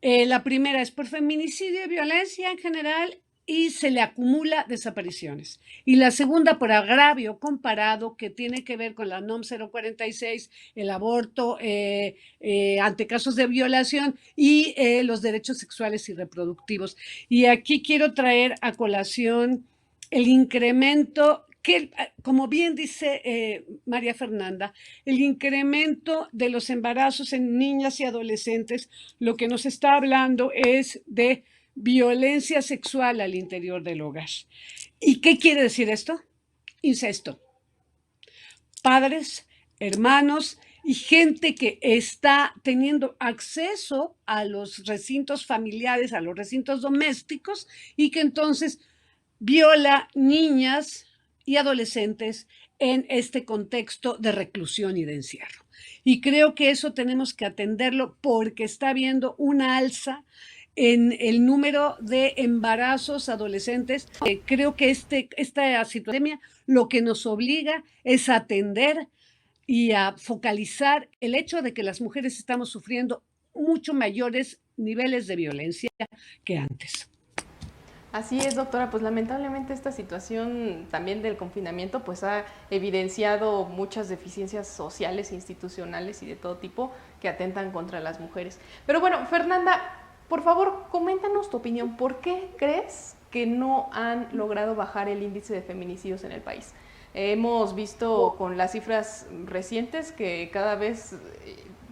D: La primera es por feminicidio y violencia en general y se le acumula desapariciones. Y la segunda por agravio comparado, que tiene que ver con la NOM 046, el aborto ante casos de violación y los derechos sexuales y reproductivos. Y aquí quiero traer a colación el incremento que, como bien dice María Fernanda, el incremento de los embarazos en niñas y adolescentes, lo que nos está hablando es de violencia sexual al interior del hogar. ¿Y qué quiere decir esto? Incesto. Padres, hermanos y gente que está teniendo acceso a los recintos familiares, a los recintos domésticos, y que entonces viola niñas y adolescentes en este contexto de reclusión y de encierro. Y creo que eso tenemos que atenderlo porque está habiendo una alza en el número de embarazos adolescentes. Creo que esta situación lo que nos obliga es a atender y a focalizar el hecho de que las mujeres estamos sufriendo mucho mayores niveles de violencia que antes.
B: Así es, doctora, pues lamentablemente esta situación también del confinamiento pues ha evidenciado muchas deficiencias sociales, institucionales y de todo tipo que atentan contra las mujeres. Pero bueno, Fernanda, por favor, coméntanos tu opinión. ¿Por qué crees que no han logrado bajar el índice de feminicidios en el país? Hemos visto con las cifras recientes que cada vez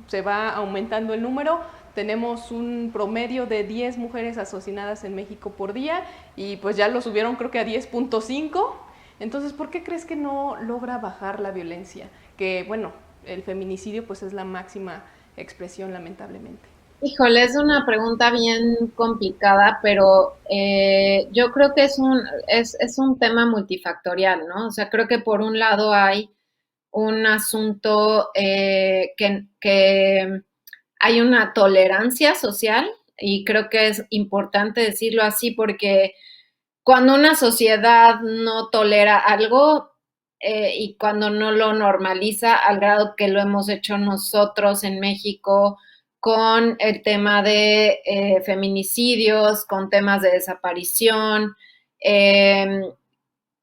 B: se va aumentando el número. Tenemos un promedio de 10 mujeres asesinadas en México por día y pues ya lo subieron creo que a 10.5. Entonces, ¿por qué crees que no logra bajar la violencia? Que bueno, el feminicidio pues es la máxima expresión lamentablemente.
C: Híjole, es una pregunta bien complicada, pero yo creo que es un tema multifactorial, ¿no? O sea, creo que por un lado hay un asunto que hay una tolerancia social y creo que es importante decirlo así porque cuando una sociedad no tolera algo y cuando no lo normaliza al grado que lo hemos hecho nosotros en México con el tema de feminicidios, con temas de desaparición,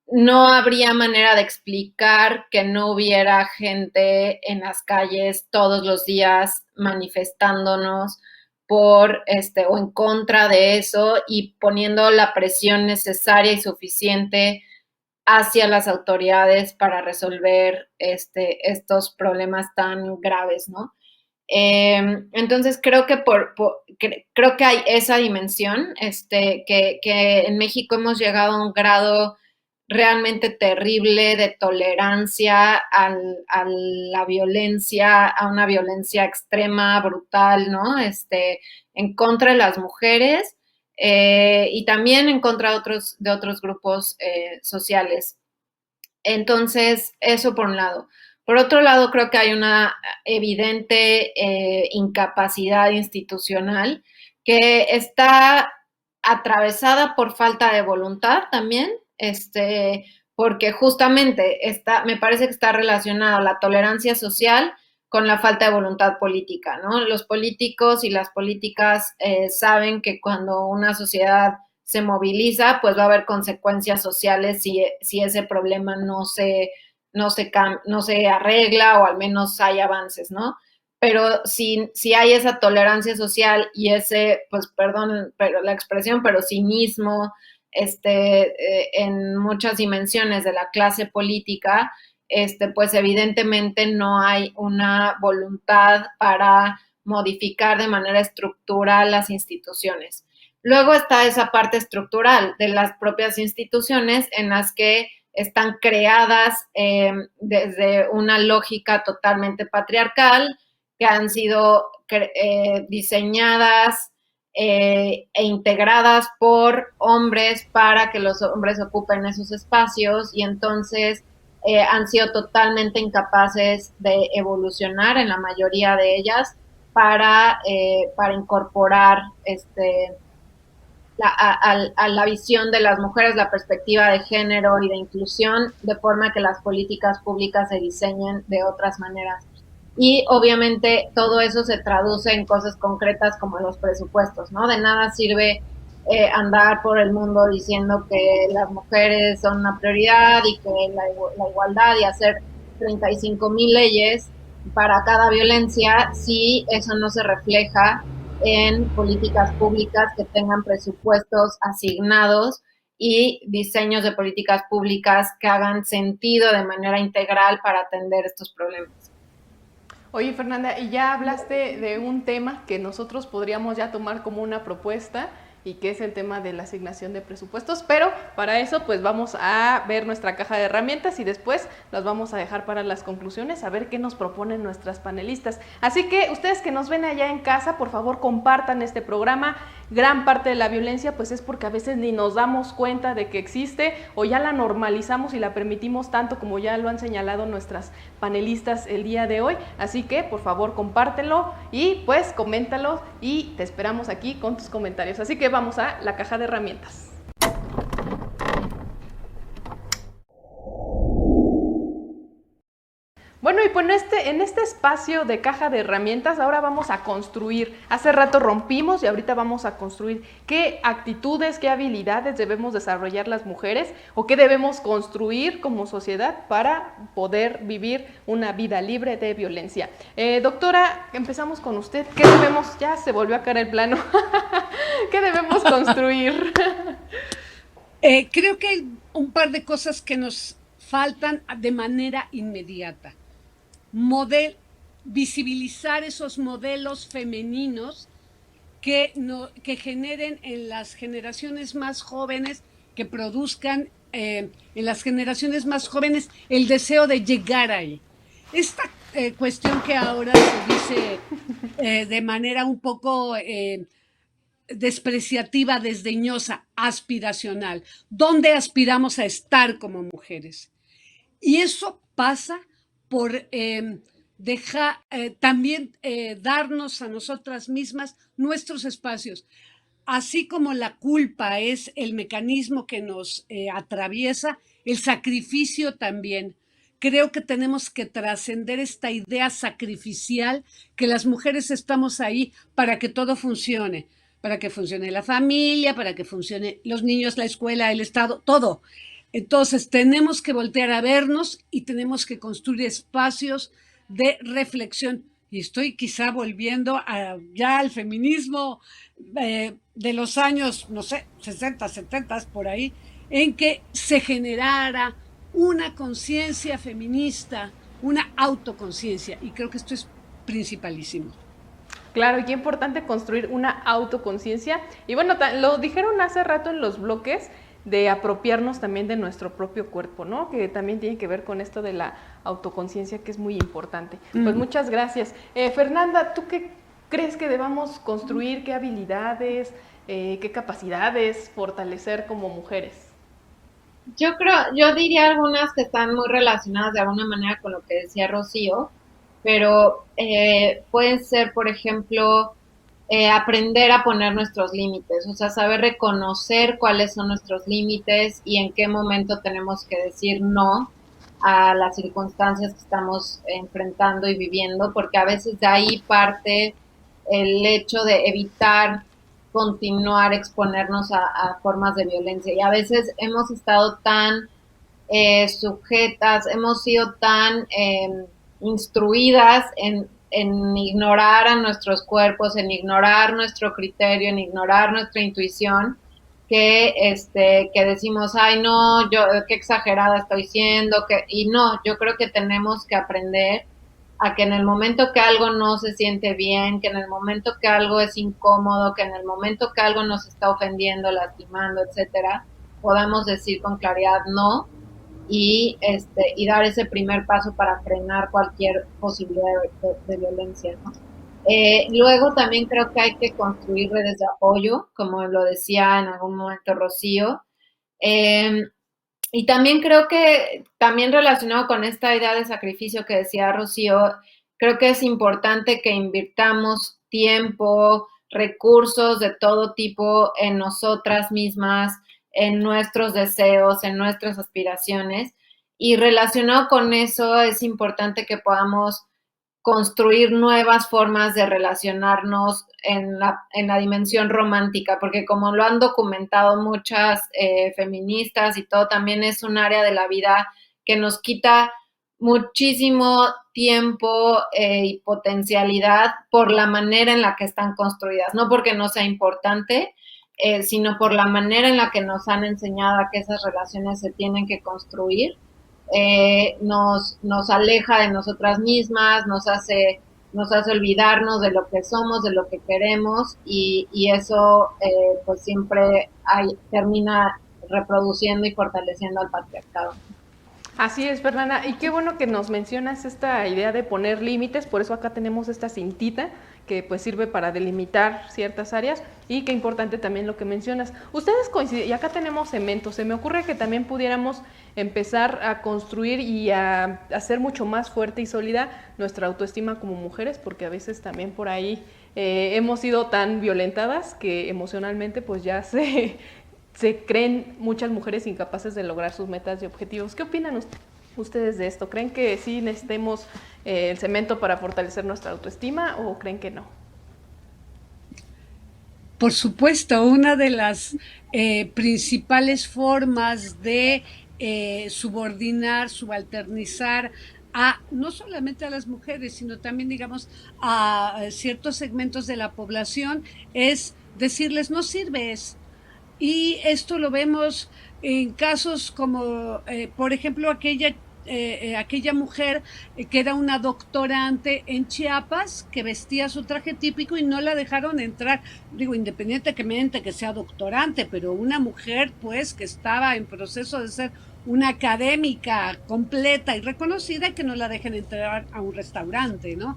C: no habría manera de explicar que no hubiera gente en las calles todos los días manifestándonos por o en contra de eso y poniendo la presión necesaria y suficiente hacia las autoridades para resolver estos problemas tan graves, ¿no? Entonces creo que creo que hay esa dimensión, que en México hemos llegado a un grado realmente terrible de tolerancia a la violencia, a una violencia extrema, brutal, ¿no? En contra de las mujeres y también en contra de otros grupos sociales. Entonces, eso por un lado. Por otro lado, creo que hay una evidente incapacidad institucional que está atravesada por falta de voluntad también, porque justamente me parece que está relacionado la tolerancia social con la falta de voluntad política, ¿no? Los políticos y las políticas saben que cuando una sociedad se moviliza, pues va a haber consecuencias sociales si ese problema no se arregla o al menos hay avances, ¿no? Pero si hay esa tolerancia social y ese, pues perdón la expresión, pero cinismo en muchas dimensiones de la clase política, pues evidentemente no hay una voluntad para modificar de manera estructural las instituciones. Luego está esa parte estructural de las propias instituciones en las que están creadas desde una lógica totalmente patriarcal, que han sido diseñadas e integradas por hombres para que los hombres ocupen esos espacios, y entonces han sido totalmente incapaces de evolucionar en la mayoría de ellas para incorporar a la visión de las mujeres, la perspectiva de género y de inclusión, de forma que las políticas públicas se diseñen de otras maneras. Y obviamente todo eso se traduce en cosas concretas como los presupuestos, ¿no? De nada sirve andar por el mundo diciendo que las mujeres son una prioridad y que la igualdad, y hacer 35,000 leyes para cada violencia si eso no se refleja en políticas públicas que tengan presupuestos asignados y diseños de políticas públicas que hagan sentido de manera integral para atender estos problemas.
B: Oye, Fernanda, y ya hablaste de un tema que nosotros podríamos ya tomar como una propuesta, y que es el tema de la asignación de presupuestos, pero para eso pues vamos a ver nuestra caja de herramientas y después las vamos a dejar para las conclusiones, a ver qué nos proponen nuestras panelistas. Así que ustedes que nos ven allá en casa, por favor compartan este programa. Gran parte de la violencia pues es porque a veces ni nos damos cuenta de que existe, o ya la normalizamos y la permitimos tanto, como ya lo han señalado nuestras panelistas el día de hoy. Así que por favor compártelo y pues coméntalo, y te esperamos aquí con tus comentarios. Así que vamos a la caja de herramientas. Bueno, y pues en este espacio de caja de herramientas ahora vamos a construir. Hace rato rompimos y ahorita vamos a construir qué actitudes, qué habilidades debemos desarrollar las mujeres, o qué debemos construir como sociedad para poder vivir una vida libre de violencia. Doctora, empezamos con usted. ¿Qué debemos? Ya se volvió a caer el plano. ¿Qué debemos construir?
D: Creo que hay un par de cosas que nos faltan de manera inmediata. Visibilizar esos modelos femeninos que generen en las generaciones más jóvenes, que produzcan en las generaciones más jóvenes el deseo de llegar ahí. Esta cuestión que ahora se dice de manera un poco despreciativa, desdeñosa, aspiracional, ¿dónde aspiramos a estar como mujeres? Y eso pasa por también darnos a nosotras mismas nuestros espacios. Así como la culpa es el mecanismo que nos atraviesa, el sacrificio también. Creo que tenemos que trascender esta idea sacrificial, que las mujeres estamos ahí para que todo funcione, para que funcione la familia, para que funcione los niños, la escuela, el Estado, todo. Entonces tenemos que voltear a vernos y tenemos que construir espacios de reflexión. Y estoy quizá volviendo ya al feminismo de los años, no sé, 60, 70, por ahí, en que se generara una conciencia feminista, una autoconciencia. Y creo que esto es principalísimo.
B: Claro, y qué importante construir una autoconciencia. Y bueno, lo dijeron hace rato en los bloques, de apropiarnos también de nuestro propio cuerpo, ¿no? Que también tiene que ver con esto de la autoconciencia, que es muy importante. Pues muchas gracias. Fernanda, ¿tú qué crees que debamos construir? ¿Qué habilidades, qué capacidades fortalecer como mujeres?
C: Yo diría algunas que están muy relacionadas de alguna manera con lo que decía Rocío, pero pueden ser, por ejemplo, aprender a poner nuestros límites, o sea, saber reconocer cuáles son nuestros límites y en qué momento tenemos que decir no a las circunstancias que estamos enfrentando y viviendo, porque a veces de ahí parte el hecho de evitar continuar exponernos a formas de violencia. Y a veces hemos estado tan sujetas, hemos sido tan instruidas en ignorar a nuestros cuerpos, en ignorar nuestro criterio, en ignorar nuestra intuición, que decimos, ay no, yo qué exagerada estoy siendo, y no, yo creo que tenemos que aprender a que en el momento que algo no se siente bien, que en el momento que algo es incómodo, que en el momento que algo nos está ofendiendo, lastimando, etcétera, podamos decir con claridad no y dar ese primer paso para frenar cualquier posibilidad de violencia, ¿no? Luego también creo que hay que construir redes de apoyo, como lo decía en algún momento Rocío. Y también creo que, también relacionado con esta idea de sacrificio que decía Rocío, creo que es importante que invirtamos tiempo, recursos de todo tipo en nosotras mismas, en nuestros deseos, en nuestras aspiraciones. Y relacionado con eso es importante que podamos construir nuevas formas de relacionarnos en la dimensión romántica, porque como lo han documentado muchas feministas y todo, también es un área de la vida que nos quita muchísimo tiempo y potencialidad por la manera en la que están construidas, no porque no sea importante, sino por la manera en la que nos han enseñado a que esas relaciones se tienen que construir. Nos aleja de nosotras mismas, nos hace olvidarnos de lo que somos, de lo que queremos y eso pues siempre termina reproduciendo y fortaleciendo al patriarcado.
B: Así es, Fernanda, y qué bueno que nos mencionas esta idea de poner límites, por eso acá tenemos esta cintita que pues sirve para delimitar ciertas áreas y qué importante también lo que mencionas. Ustedes coinciden, y acá tenemos cementos, se me ocurre que también pudiéramos empezar a construir y a hacer mucho más fuerte y sólida nuestra autoestima como mujeres, porque a veces también por ahí hemos sido tan violentadas que emocionalmente pues ya se creen muchas mujeres incapaces de lograr sus metas y objetivos. ¿Qué opinan ustedes de esto? ¿Creen que sí necesitemos el cemento para fortalecer nuestra autoestima o creen que no?
D: Por supuesto, una de las principales formas de subordinar, subalternizar no solamente a las mujeres, sino también, digamos, a ciertos segmentos de la población es decirles no sirves. Y esto lo vemos en casos como, por ejemplo, aquella mujer que era una doctorante en Chiapas, que vestía su traje típico y no la dejaron entrar, digo, independientemente que sea doctorante, pero una mujer pues que estaba en proceso de ser una académica completa y reconocida, que no la dejen entrar a un restaurante, ¿no?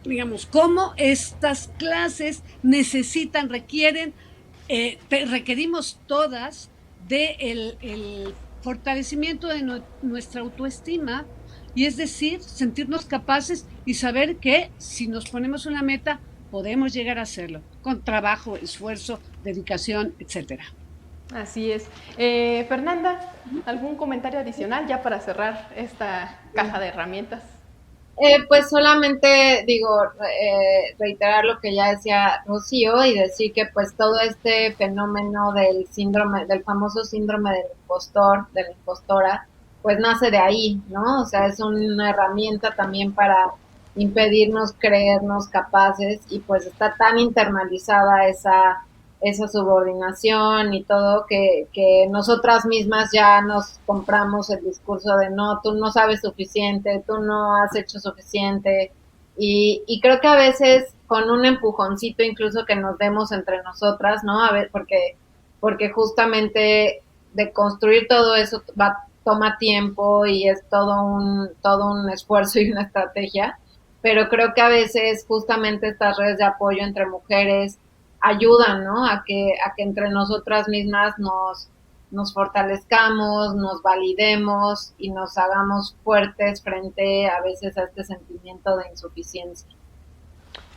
D: Digamos, cómo estas clases requieren, requerimos todas el fortalecimiento de nuestra autoestima, y es decir, sentirnos capaces y saber que si nos ponemos una meta podemos llegar a hacerlo, con trabajo, esfuerzo, dedicación, etcétera.
B: Así es. Fernanda, ¿algún comentario adicional ya para cerrar esta caja de herramientas?
C: Pues solamente reiterar lo que ya decía Rocío y decir que pues todo este fenómeno del famoso síndrome del impostor, de la impostora, pues nace de ahí, ¿no? O sea, es una herramienta también para impedirnos creernos capaces y pues está tan internalizada esa subordinación y todo que nosotras mismas ya nos compramos el discurso de no, tú no sabes suficiente, tú no has hecho suficiente y creo que a veces con un empujoncito incluso que nos demos entre nosotras, ¿no? A ver, porque justamente de construir todo eso toma tiempo y es todo un esfuerzo y una estrategia, pero creo que a veces justamente estas redes de apoyo entre mujeres ayudan, ¿no? A que entre nosotras mismas nos fortalezcamos, nos validemos y nos hagamos fuertes frente a veces a este sentimiento de insuficiencia.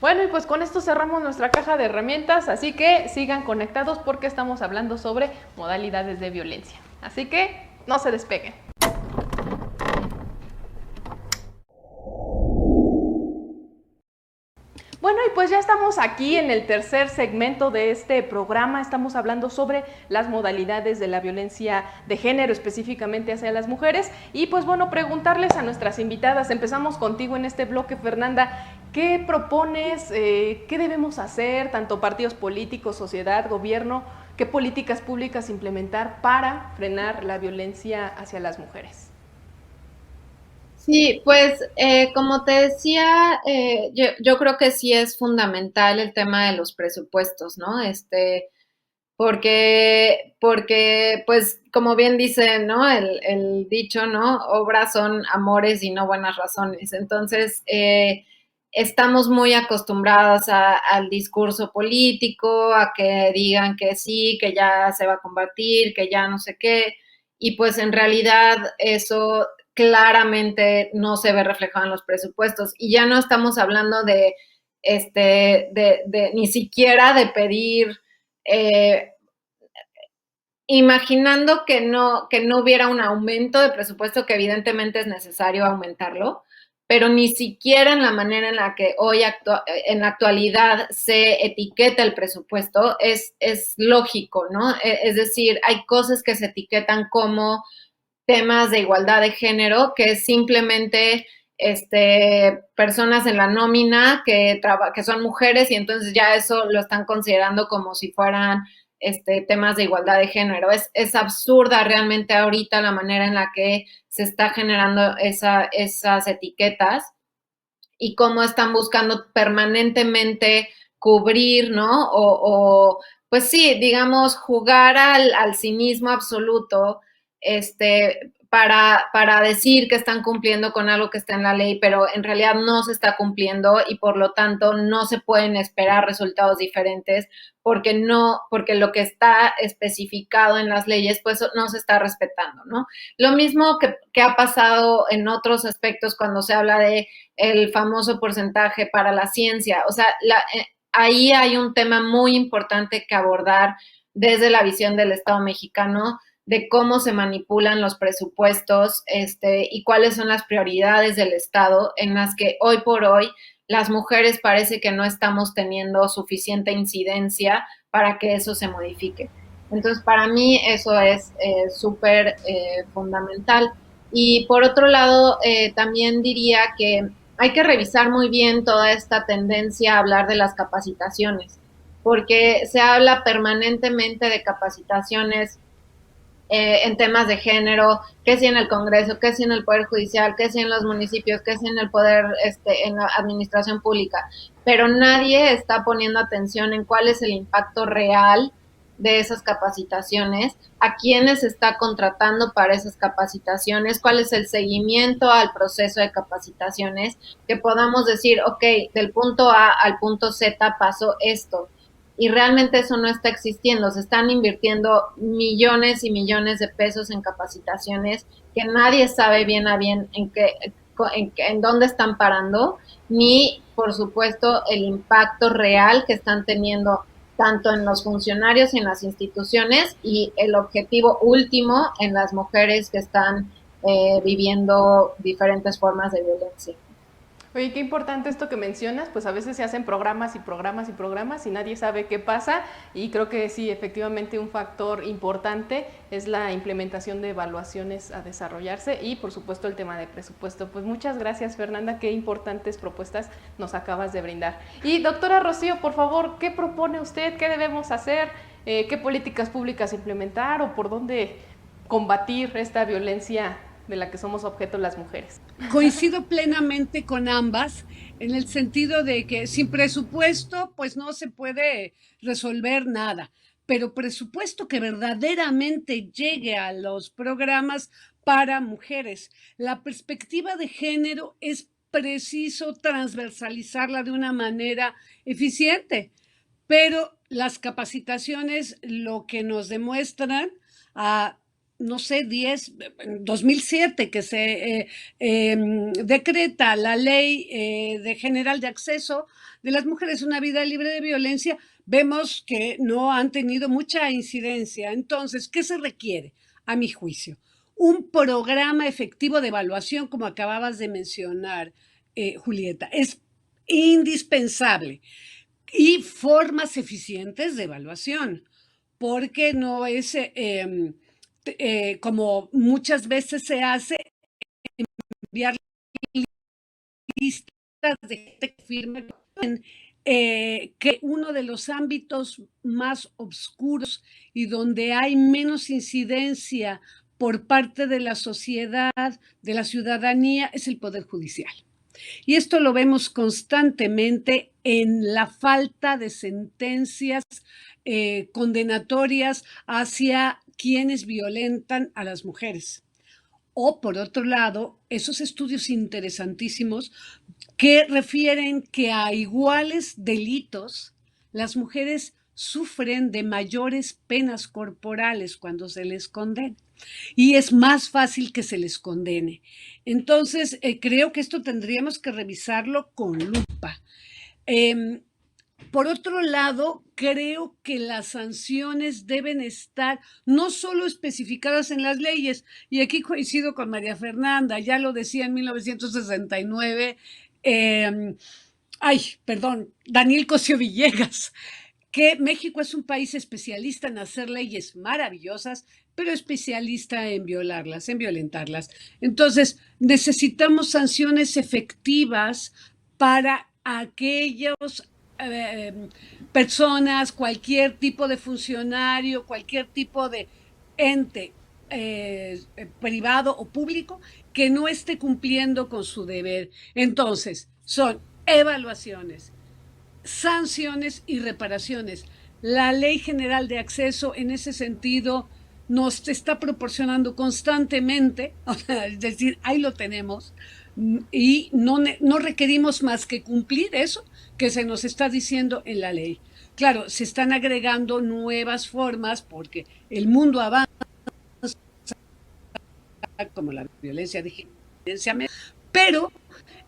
B: Bueno, y pues con esto cerramos nuestra caja de herramientas, así que sigan conectados porque estamos hablando sobre modalidades de violencia. Así que no se despeguen. Bueno, y pues ya estamos aquí en el tercer segmento de este programa. Estamos hablando sobre las modalidades de la violencia de género, específicamente hacia las mujeres. Y pues bueno, preguntarles a nuestras invitadas. Empezamos contigo en este bloque, Fernanda. ¿Qué propones? ¿Qué debemos hacer? Tanto partidos políticos, sociedad, gobierno. ¿Qué políticas públicas implementar para frenar la violencia hacia las mujeres?
C: Sí, pues como te decía, yo creo que sí es fundamental el tema de los presupuestos, ¿no? Porque, pues, como bien dice, ¿no? El dicho, ¿no? Obras son amores y no buenas razones. Entonces, estamos muy acostumbradas al discurso político, a que digan que sí, que ya se va a combatir, que ya no sé qué, y pues en realidad eso claramente no se ve reflejado en los presupuestos. Y ya no estamos hablando de ni siquiera de pedir eh, imaginando que no hubiera un aumento de presupuesto, que evidentemente es necesario aumentarlo, pero ni siquiera en la manera en la que hoy en la actualidad se etiqueta el presupuesto es lógico, ¿no? Es decir, hay cosas que se etiquetan como temas de igualdad de género, que es simplemente personas en la nómina que son mujeres y entonces ya eso lo están considerando como si fueran temas de igualdad de género. Es absurda realmente ahorita la manera en la que se está generando esas etiquetas y cómo están buscando permanentemente cubrir, ¿no? Pues sí, digamos, jugar al cinismo absoluto, para decir que están cumpliendo con algo que está en la ley, pero en realidad no se está cumpliendo y por lo tanto no se pueden esperar resultados diferentes porque lo que está especificado en las leyes, pues no se está respetando, ¿no? Lo mismo que ha pasado en otros aspectos cuando se habla de el famoso porcentaje para la ciencia. O sea, ahí hay un tema muy importante que abordar desde la visión del Estado mexicano, de cómo se manipulan los presupuestos y cuáles son las prioridades del Estado en las que hoy por hoy las mujeres parece que no estamos teniendo suficiente incidencia para que eso se modifique. Entonces, para mí eso es súper fundamental. Y por otro lado, también diría que hay que revisar muy bien toda esta tendencia a hablar de las capacitaciones, porque se habla permanentemente de capacitaciones en temas de género, que si en el Congreso, que si en el Poder Judicial, que si en los municipios, que si en el Poder, en la administración pública, pero nadie está poniendo atención en cuál es el impacto real de esas capacitaciones, a quiénes está contratando para esas capacitaciones, cuál es el seguimiento al proceso de capacitaciones, que podamos decir, ok, del punto A al punto Z pasó esto, y realmente eso no está existiendo. Se están invirtiendo millones y millones de pesos en capacitaciones que nadie sabe bien a bien en dónde están parando, ni por supuesto el impacto real que están teniendo tanto en los funcionarios y en las instituciones y el objetivo último en las mujeres que están viviendo diferentes formas de violencia.
B: Oye, qué importante esto que mencionas, pues a veces se hacen programas y programas y programas y nadie sabe qué pasa y creo que sí, efectivamente un factor importante es la implementación de evaluaciones a desarrollarse y por supuesto el tema de presupuesto. Pues muchas gracias, Fernanda, qué importantes propuestas nos acabas de brindar. Y doctora Rocío, por favor, ¿qué propone usted? ¿Qué debemos hacer? ¿Qué políticas públicas implementar o por dónde combatir esta violencia de la que somos objeto las mujeres?
D: Coincido plenamente con ambas en el sentido de que sin presupuesto pues no se puede resolver nada, pero presupuesto que verdaderamente llegue a los programas para mujeres. La perspectiva de género es preciso transversalizarla de una manera eficiente, pero las capacitaciones lo que nos demuestran a no sé, 2007, que se decreta la Ley General de Acceso de las Mujeres a una Vida Libre de Violencia, vemos que no han tenido mucha incidencia. Entonces, ¿qué se requiere, a mi juicio? Un programa efectivo de evaluación, como acababas de mencionar, Julieta. Es indispensable. Y formas eficientes de evaluación, porque no es como muchas veces se hace, enviar listas de gente que firme, que uno de los ámbitos más oscuros y donde hay menos incidencia por parte de la sociedad, de la ciudadanía, es el Poder Judicial. Y esto lo vemos constantemente en la falta de sentencias condenatorias hacia quienes violentan a las mujeres. O, por otro lado, esos estudios interesantísimos que refieren que a iguales delitos las mujeres sufren de mayores penas corporales cuando se les condena y es más fácil que se les condene. Entonces, creo que esto tendríamos que revisarlo con lupa. Por otro lado, creo que las sanciones deben estar no solo especificadas en las leyes, y aquí coincido con María Fernanda, ya lo decía en 1969, Daniel Cosío Villegas, que México es un país especialista en hacer leyes maravillosas, pero especialista en violarlas, en violentarlas. Entonces, necesitamos sanciones efectivas para aquellos personas, cualquier tipo de funcionario, cualquier tipo de ente privado o público que no esté cumpliendo con su deber. Entonces, son evaluaciones, sanciones y reparaciones. La Ley General de Acceso en ese sentido nos está proporcionando constantemente, es decir, ahí lo tenemos, y no requerimos más que cumplir eso que se nos está diciendo en la ley. Claro, se están agregando nuevas formas porque el mundo avanza, como la violencia digital, pero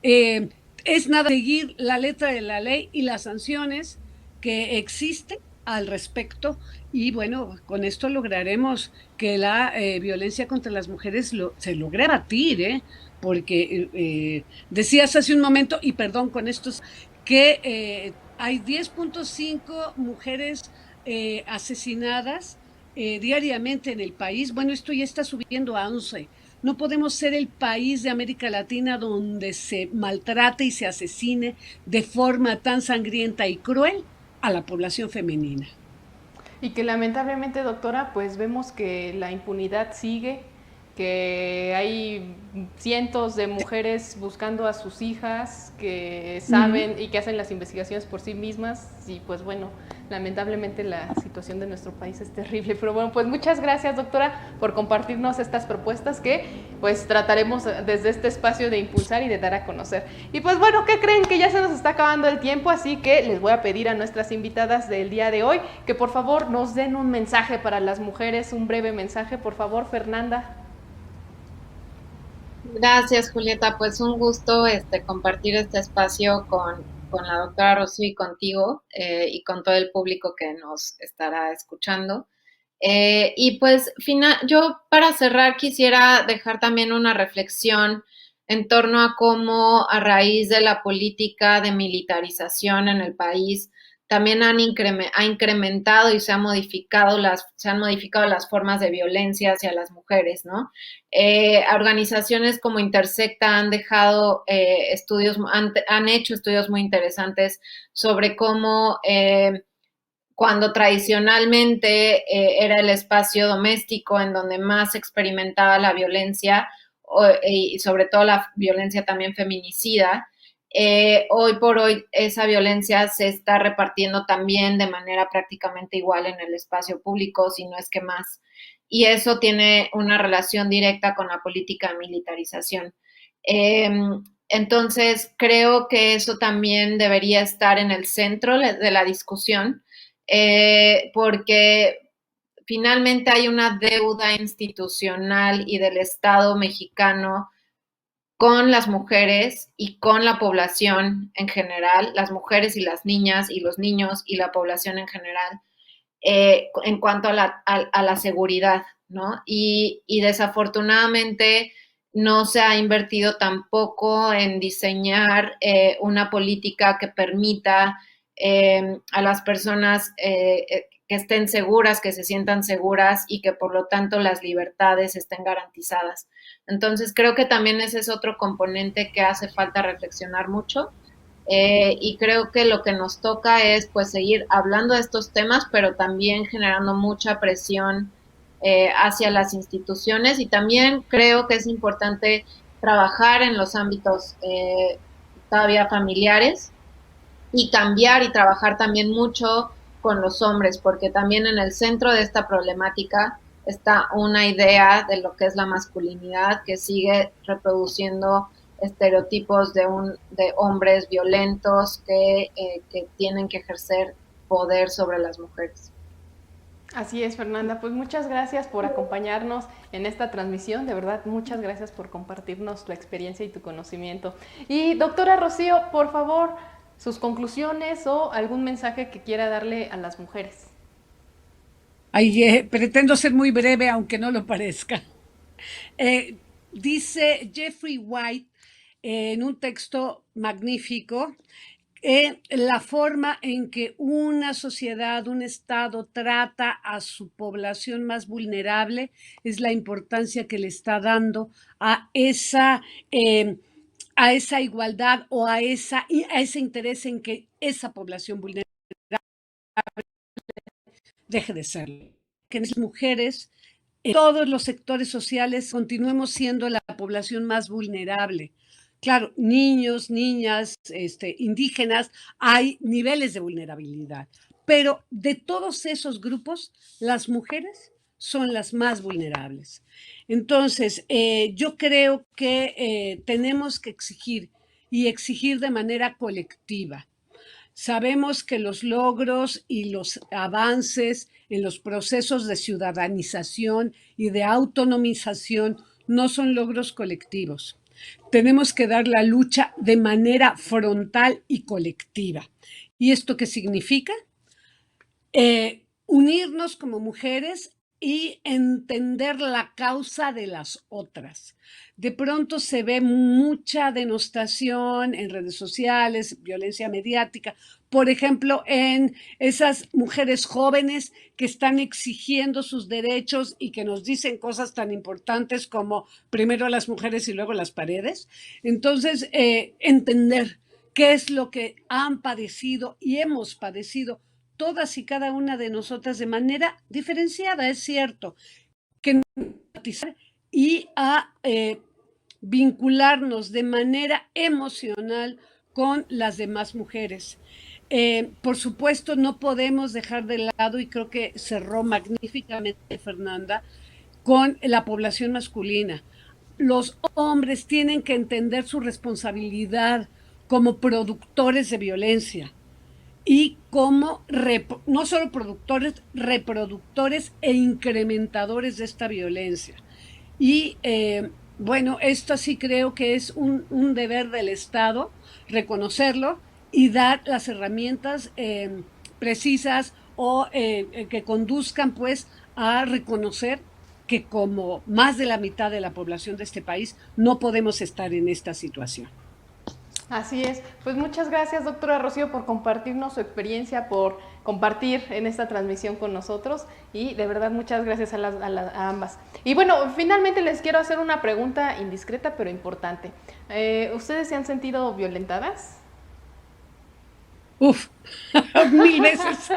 D: es nada seguir la letra de la ley y las sanciones que existen al respecto, y bueno, con esto lograremos que la violencia contra las mujeres se logre abatir, porque decías hace un momento, y perdón con esto, que hay 10.5 mujeres asesinadas diariamente en el país. Bueno, esto ya está subiendo a 11. No podemos ser el país de América Latina donde se maltrate y se asesine de forma tan sangrienta y cruel a la población femenina.
B: Y que lamentablemente, doctora, pues vemos que la impunidad sigue, que hay cientos de mujeres buscando a sus hijas que saben y que hacen las investigaciones por sí mismas, y pues bueno, lamentablemente la situación de nuestro país es terrible. Pero bueno, pues muchas gracias, doctora, por compartirnos estas propuestas que pues trataremos desde este espacio de impulsar y de dar a conocer. Y pues bueno, ¿qué creen? Que ya se nos está acabando el tiempo, así que les voy a pedir a nuestras invitadas del día de hoy que por favor nos den un mensaje para las mujeres, un breve mensaje, por favor, Fernanda.
C: Gracias, Julieta. Pues un gusto compartir este espacio con la doctora Rocío y contigo y con todo el público que nos estará escuchando. Y pues yo para cerrar quisiera dejar también una reflexión en torno a cómo a raíz de la política de militarización en el país también ha incrementado y se han modificado las formas de violencia hacia las mujeres, ¿no? Organizaciones como Intersecta han dejado han hecho estudios muy interesantes sobre cómo cuando tradicionalmente era el espacio doméstico en donde más se experimentaba la violencia y sobre todo la violencia también feminicida, hoy por hoy esa violencia se está repartiendo también de manera prácticamente igual en el espacio público, si no es que más. Y eso tiene una relación directa con la política de militarización. Entonces, creo que eso también debería estar en el centro de la discusión, porque finalmente hay una deuda institucional y del Estado mexicano con las mujeres y con la población en general, las mujeres y las niñas y los niños y la población en general, en cuanto a la seguridad, ¿no? Y desafortunadamente no se ha invertido tampoco en diseñar una política que permita a las personas que estén seguras, que se sientan seguras y que por lo tanto las libertades estén garantizadas. Entonces creo que también ese es otro componente que hace falta reflexionar mucho y creo que lo que nos toca es pues seguir hablando de estos temas, pero también generando mucha presión hacia las instituciones, y también creo que es importante trabajar en los ámbitos todavía familiares y cambiar y trabajar también mucho con los hombres, porque también en el centro de esta problemática está una idea de lo que es la masculinidad que sigue reproduciendo estereotipos de hombres violentos que tienen que ejercer poder sobre las mujeres.
B: Así es, Fernanda. Pues muchas gracias por acompañarnos en esta transmisión. De verdad, muchas gracias por compartirnos tu experiencia y tu conocimiento. Y doctora Rocío, por favor, sus conclusiones o algún mensaje que quiera darle a las mujeres.
D: Ay, pretendo ser muy breve, aunque no lo parezca. Dice Jeffrey White en un texto magnífico, la forma en que una sociedad, un Estado trata a su población más vulnerable es la importancia que le está dando a esa igualdad o a ese interés en que esa población vulnerable deje de serlo. Que las mujeres en todos los sectores sociales continuemos siendo la población más vulnerable. Claro, niños, niñas, indígenas, hay niveles de vulnerabilidad, pero de todos esos grupos, las mujeres son las más vulnerables. Entonces, yo creo que tenemos que exigir y exigir de manera colectiva. Sabemos que los logros y los avances en los procesos de ciudadanización y de autonomización no son logros colectivos. Tenemos que dar la lucha de manera frontal y colectiva. ¿Y esto qué significa? Unirnos como mujeres y entender la causa de las otras. De pronto se ve mucha denostación en redes sociales, violencia mediática, por ejemplo, en esas mujeres jóvenes que están exigiendo sus derechos y que nos dicen cosas tan importantes como primero las mujeres y luego las paredes. Entonces, entender qué es lo que han padecido y hemos padecido todas y cada una de nosotras de manera diferenciada, es cierto, que y a vincularnos de manera emocional con las demás mujeres. Por supuesto, no podemos dejar de lado, y creo que cerró magníficamente Fernanda, con la población masculina. Los hombres tienen que entender su responsabilidad como productores de violencia y como no solo productores, reproductores e incrementadores de esta violencia. Y bueno, esto sí creo que es un deber del Estado reconocerlo y dar las herramientas precisas o que conduzcan pues a reconocer que como más de la mitad de la población de este país no podemos estar en esta situación.
B: Así es. Pues muchas gracias, doctora Rocío, por compartirnos su experiencia, por compartir en esta transmisión con nosotros, y de verdad muchas gracias a ambas. Y bueno, finalmente les quiero hacer una pregunta indiscreta pero importante. ¿Ustedes se han sentido violentadas?
D: Uf, 1000 veces.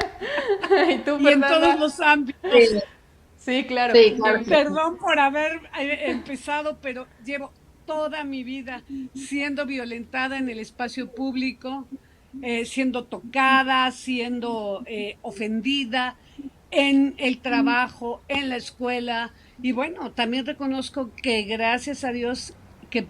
B: ¿Y tú,
D: y en todos los ámbitos.
B: Sí, claro.
C: Sí, claro.
D: Perdón por haber empezado, pero llevo toda mi vida siendo violentada en el espacio público, siendo tocada, siendo ofendida en el trabajo, en la escuela. Y bueno, también reconozco que gracias a Dios que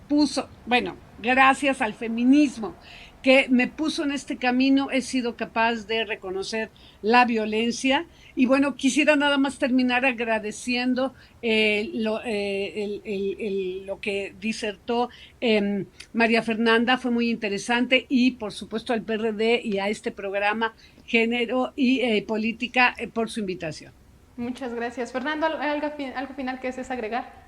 D: gracias al feminismo que me puso en este camino, he sido capaz de reconocer la violencia. Y bueno, quisiera nada más terminar agradeciendo lo que disertó María Fernanda, fue muy interesante, y por supuesto al PRD y a este programa Género y Política por su invitación.
B: Muchas gracias. Fernando, ¿algo final que desees agregar?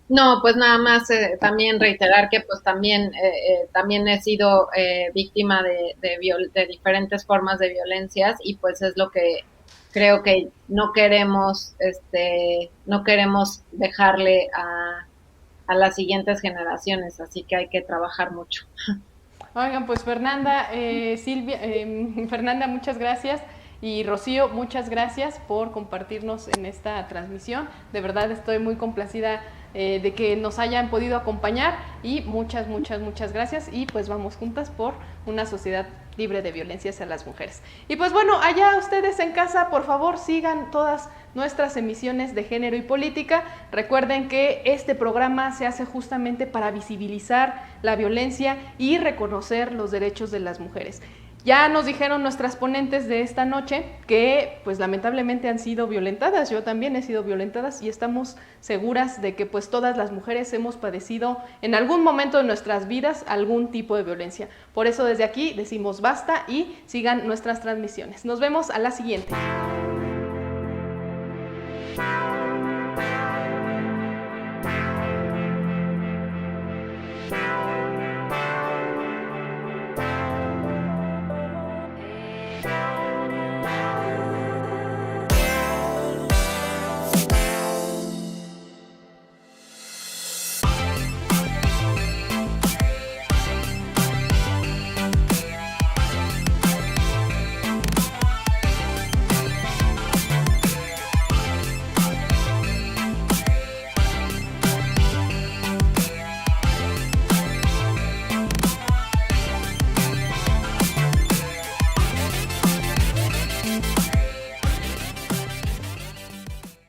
C: No, pues nada más también reiterar que pues también he sido víctima de diferentes formas de violencias, y pues es lo que creo que no queremos dejarle a las siguientes generaciones, así que hay que trabajar mucho.
B: Oigan, pues Fernanda, Silvia, Fernanda, muchas gracias. Y Rocío, muchas gracias por compartirnos en esta transmisión. De verdad estoy muy complacida de que nos hayan podido acompañar y muchas gracias, y pues vamos juntas por una sociedad libre de violencia hacia las mujeres. Y pues bueno, allá ustedes en casa, por favor sigan todas nuestras emisiones de Género y Política. Recuerden que este programa se hace justamente para visibilizar la violencia y reconocer los derechos de las mujeres. Ya nos dijeron nuestras ponentes de esta noche que pues lamentablemente han sido violentadas, yo también he sido violentadas, y estamos seguras de que pues todas las mujeres hemos padecido en algún momento de nuestras vidas algún tipo de violencia. Por eso desde aquí decimos basta y sigan nuestras transmisiones. Nos vemos a la siguiente.